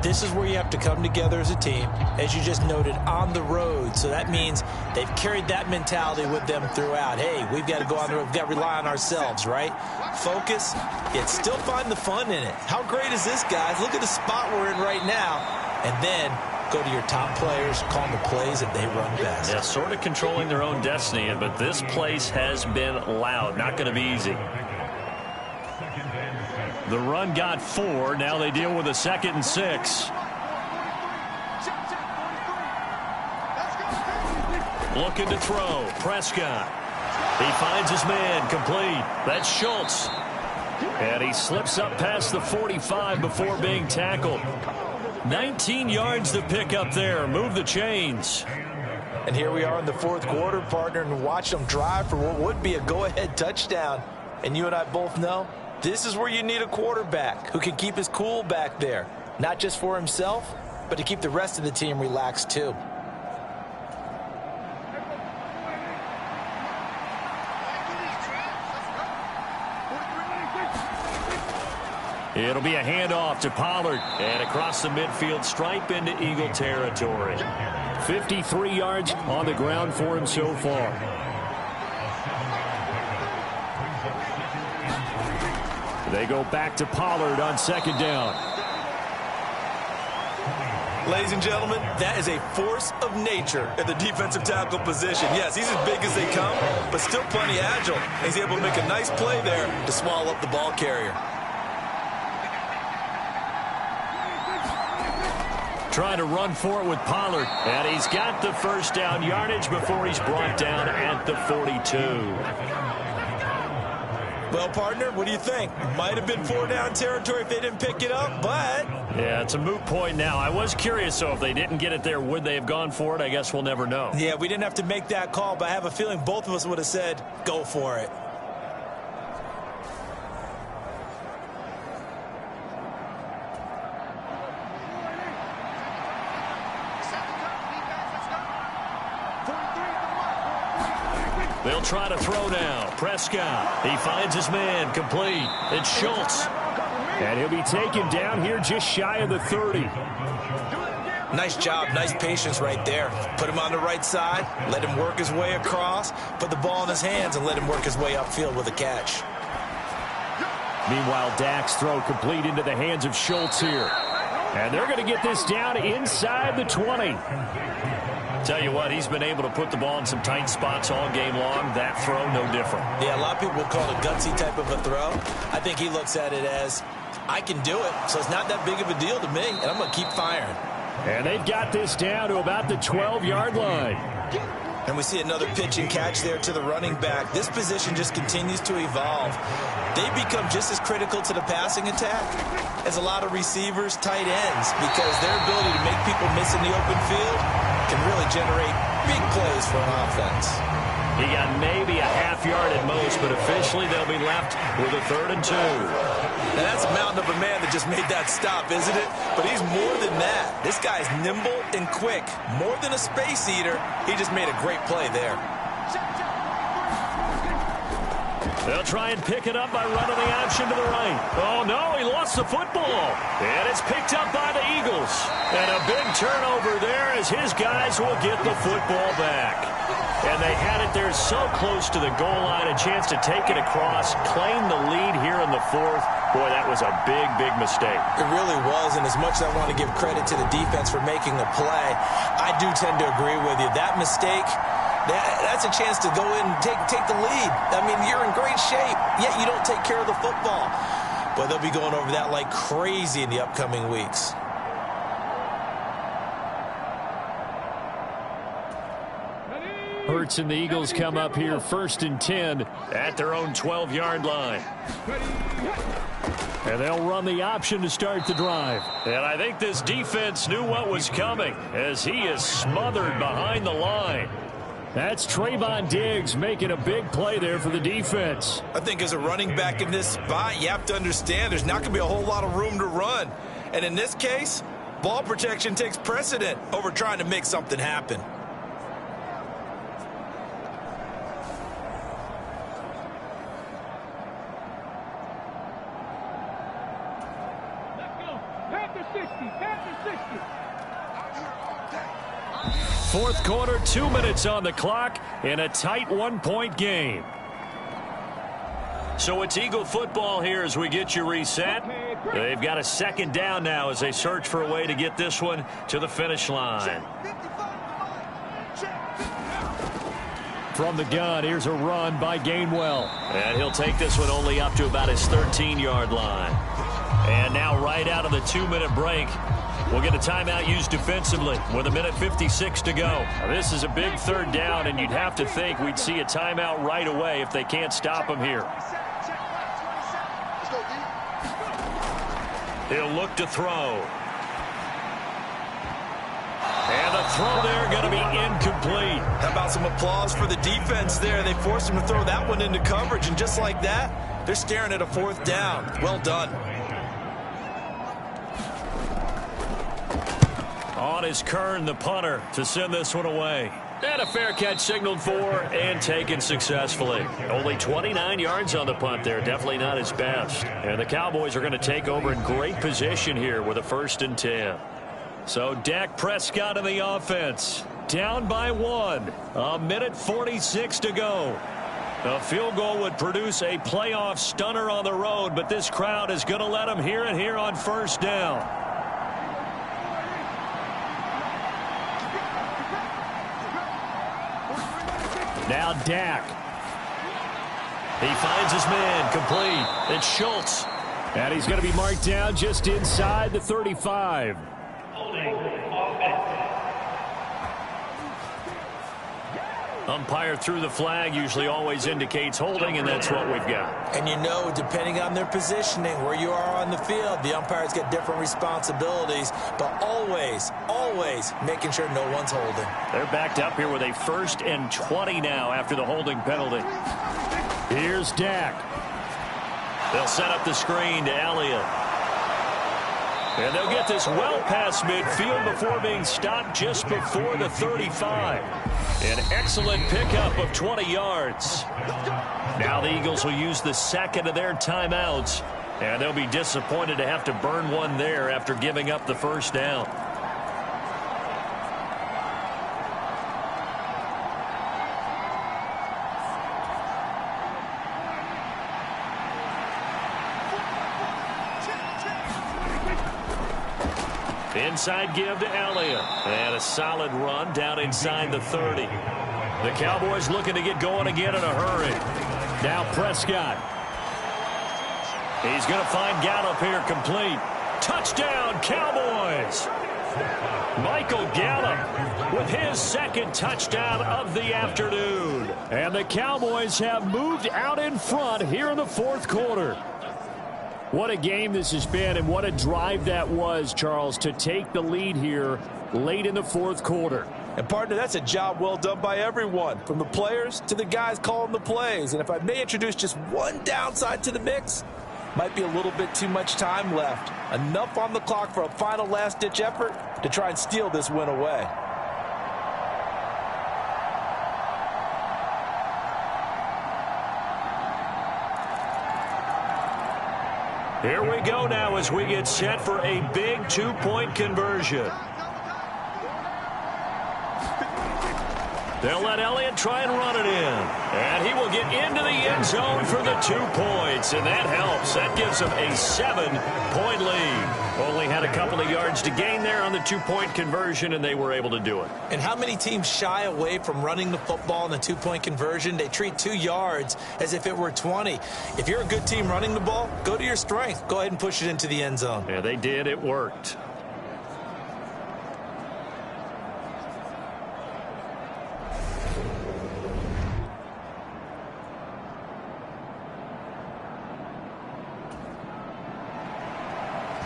This is where you have to come together as a team, as you just noted, on the road. So that means they've carried that mentality with them throughout. Hey, we've got to go on the road. We've got to rely on ourselves, right? Focus, yet still find the fun in it. How great is this, guys? Look at the spot we're in right now. And then go to your top players, call them the plays that they run best. Yeah, sort of controlling their own destiny, but this place has been loud. Not going to be easy. The run got 4. Now they deal with a 2nd and 6. Looking to throw. Prescott. He finds his man. Complete. That's Schultz. And he slips up past the 45 before being tackled. 19 yards to pick up there. Move the chains. And here we are in the 4th quarter, partner, and watch them drive for what would be a go-ahead touchdown. And you and I both know this is where you need a quarterback who can keep his cool back there, not just for himself, but to keep the rest of the team relaxed too. It'll be a handoff to Pollard, and across the midfield stripe into Eagle territory. 53 yards on the ground for him so far. They go back to Pollard on 2nd down. Ladies and gentlemen, that is a force of nature at the defensive tackle position. Yes, he's as big as they come, but still plenty agile. He's able to make a nice play there to swallow up the ball carrier. trying to run for it with Pollard. And he's got the first down yardage before he's brought down at the 42. Well, partner, what do you think? Might have been 4-down territory if they didn't pick it up, but... Yeah, it's a moot point now. I was curious, so if they didn't get it there, would they have gone for it? I guess we'll never know. Yeah, we didn't have to make that call, but I have a feeling both of us would have said, go for it. They'll try to throw now. Prescott. He finds his man. Complete. It's Schultz. And he'll be taken down here just shy of the 30. Nice job. Nice patience right there. Put him on the right side. Let him work his way across. Put the ball in his hands and let him work his way upfield with a catch. Meanwhile, Dak's throw complete into the hands of Schultz here. And they're going to get this down inside the 20. Tell you what, he's been able to put the ball in some tight spots all game long. That throw, no different. Yeah, a lot of people would call it a gutsy type of a throw. I think he looks at it as, I can do it, so it's not that big of a deal to me, and I'm going to keep firing. And they've got this down to about the 12-yard line. And we see another pitch and catch there to the running back. This position just continues to evolve. They become just as critical to the passing attack as a lot of receivers, tight ends, because their ability to make people miss in the open field can really generate big plays for an offense. He got maybe a half yard at most, but officially they'll be left with a 3rd and 2. Now that's a mountain of a man that just made that stop, isn't it? But he's more than that. This guy's nimble and quick. More than a space eater, he just made a great play there. They'll try and pick it up by running the option to the right. Oh, no, he lost the football. And it's picked up by the Eagles. And a big turnover there as his guys will get the football back. And they had it there so close to the goal line, a chance to take it across, claim the lead here in the 4th. Boy, that was a big, big mistake. It really was, and as much as I want to give credit to the defense for making the play, I do tend to agree with you. That mistake, that's a chance to go in and take the lead. I mean, you're in great shape, yet you don't take care of the football. But they'll be going over that like crazy in the upcoming weeks. Hurts and the Eagles come up here 1st and 10 at their own 12-yard line. And they'll run the option to start the drive. And I think this defense knew what was coming as he is smothered behind the line. That's Trayvon Diggs making a big play there for the defense. I think as a running back in this spot, you have to understand there's not going to be a whole lot of room to run. And in this case, ball protection takes precedent over trying to make something happen. Fourth quarter, 2 minutes on the clock in a tight 1-point game. So it's Eagle football here as we get you reset. They've got a 2nd down now as they search for a way to get this one to the finish line. From the gun, here's a run by Gainwell. And he'll take this one only up to about his 13-yard line. And now right out of the 2-minute break, we'll get a timeout used defensively with 1:56 to go. Now, this is a big 3rd down, and you'd have to think we'd see a timeout right away if they can't stop him here. He'll look to throw. And the throw there going to be incomplete. How about some applause for the defense there? They forced him to throw that one into coverage, and just like that, they're staring at a 4th down. Well done. On is Kern, the punter, to send this one away. And a fair catch signaled for and taken successfully. Only 29 yards on the punt there. Definitely not his best. And the Cowboys are going to take over in great position here with a 1st and 10. So Dak Prescott in the offense. Down by 1. 1:46 to go. A field goal would produce a playoff stunner on the road, but this crowd is going to let him hear it here on 1st down. Now Dak. He finds his man, complete. It's Schultz. And he's going to be marked down just inside the 35. Umpire threw the flag, usually always indicates holding, and that's what we've got. And you know, depending on their positioning, where you are on the field, the umpires get different responsibilities, but always, always making sure no one's holding. They're backed up here with a 1st and 20 now after the holding penalty. Here's Dak. They'll set up the screen to Elliott. And they'll get this well past midfield before being stopped just before the 35. An excellent pickup of 20 yards. Now the Eagles will use the second of their timeouts, and they'll be disappointed to have to burn one there after giving up the first down. Inside give to Elliott. And a solid run down inside the 30. The Cowboys looking to get going again in a hurry. Now Prescott. He's going to find Gallup here complete. Touchdown, Cowboys! Michael Gallup with his second touchdown of the afternoon. And the Cowboys have moved out in front here in the 4th quarter. What a game this has been, and what a drive that was, Charles, to take the lead here late in the 4th quarter. And, partner, that's a job well done by everyone, from the players to the guys calling the plays. And if I may introduce just one downside to the mix, might be a little bit too much time left. Enough on the clock for a final last-ditch effort to try and steal this win away. Here we go now as we get set for a big 2-point conversion. They'll let Elliott try and run it in. And he will get into the end zone for the 2 points. And that helps. That gives them a 7-point lead. Only had a couple of yards to gain there on the 2-point conversion, and they were able to do it. And how many teams shy away from running the football in a 2-point conversion? They treat 2 yards as if it were 20. If you're a good team running the ball, go to your strength. Go ahead and push it into the end zone. Yeah, they did. It worked.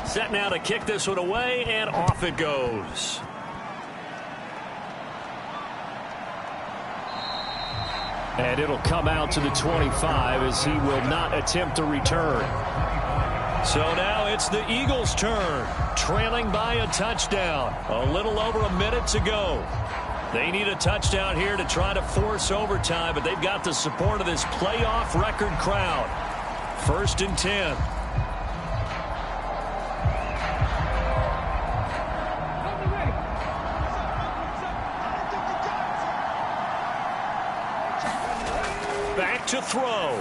Set now to kick this one away, and off it goes. And it'll come out to the 25 as he will not attempt to return. So now it's the Eagles' turn, trailing by a touchdown. A little over a minute to go. They need a touchdown here to try to force overtime, but they've got the support of this playoff record crowd. 1st and 10. Back to throw.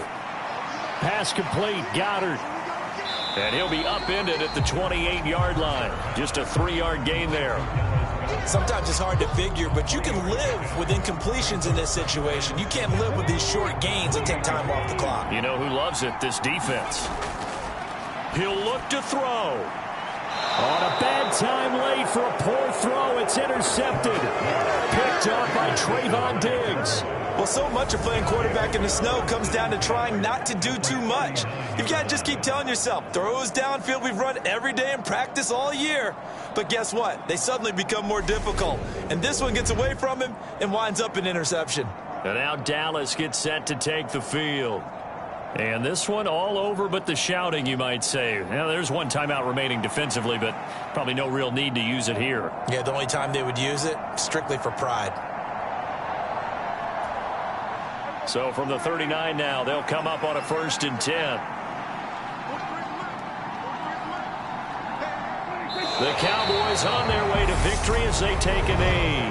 Pass complete. Goddard. And he'll be upended at the 28-yard line. Just a 3-yard gain there. Sometimes it's hard to figure, but you can live with incompletions in this situation. You can't live with these short gains and take time off the clock. You know who loves it? This defense. He'll look to throw. On a bad time late for a poor throw. It's intercepted. Picked up by Trayvon Diggs. Well, so much of playing quarterback in the snow comes down to trying not to do too much. You've got to just keep telling yourself, throws downfield we've run every day in practice all year. But guess what? They suddenly become more difficult. And this one gets away from him and winds up an interception. And now Dallas gets set to take the field. And this one all over but the shouting, you might say. Now, there's one timeout remaining defensively, but probably no real need to use it here. Yeah, the only time they would use it, strictly for pride. So from the 39 now, they'll come up on a 1st and 10. The Cowboys on their way to victory as they take a knee.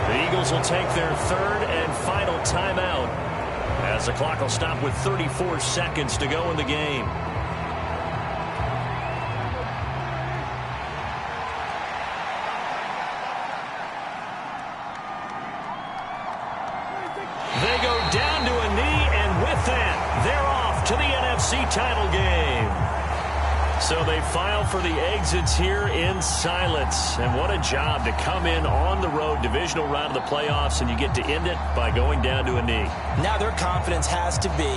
The Eagles will take their 3rd and final timeout as the clock will stop with 34 seconds to go in the game. They go down to a knee, and with that, they're off to the NFC title game. So they file for the exits here in silence. And what a job to come in on the road, divisional round of the playoffs, and you get to end it by going down to a knee. Now their confidence has to be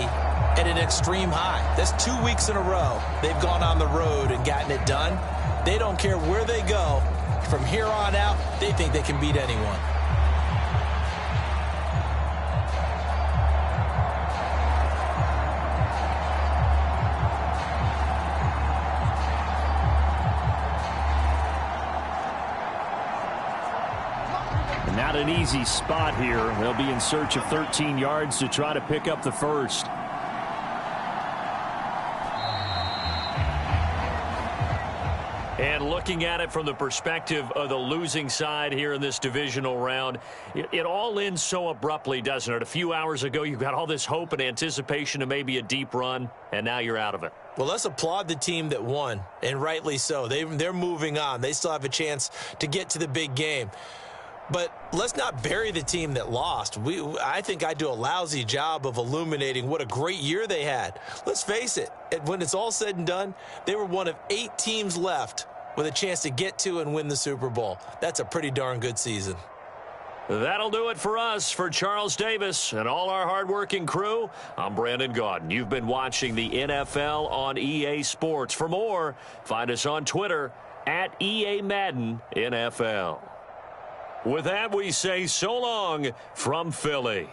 at an extreme high. That's 2 weeks in a row they've gone on the road and gotten it done. They don't care where they go. From here on out, they think they can beat anyone. Not an easy spot here. They'll be in search of 13 yards to try to pick up the first. And looking at it from the perspective of the losing side here in this divisional round, it all ends so abruptly, doesn't it? A few hours ago, you got all this hope and anticipation of maybe a deep run, and now you're out of it. Well, let's applaud the team that won, and rightly so. They're moving on. They still have a chance to get to the big game. But let's not bury the team that lost. I think I do a lousy job of illuminating what a great year they had. Let's face it, when it's all said and done, they were one of 8 teams left with a chance to get to and win the Super Bowl. That's a pretty darn good season. That'll do it for us. For Charles Davis and all our hardworking crew, I'm Brandon Gaudin. You've been watching the NFL on EA Sports. For more, find us on Twitter at EA Madden NFL. With that, we say so long from Philly.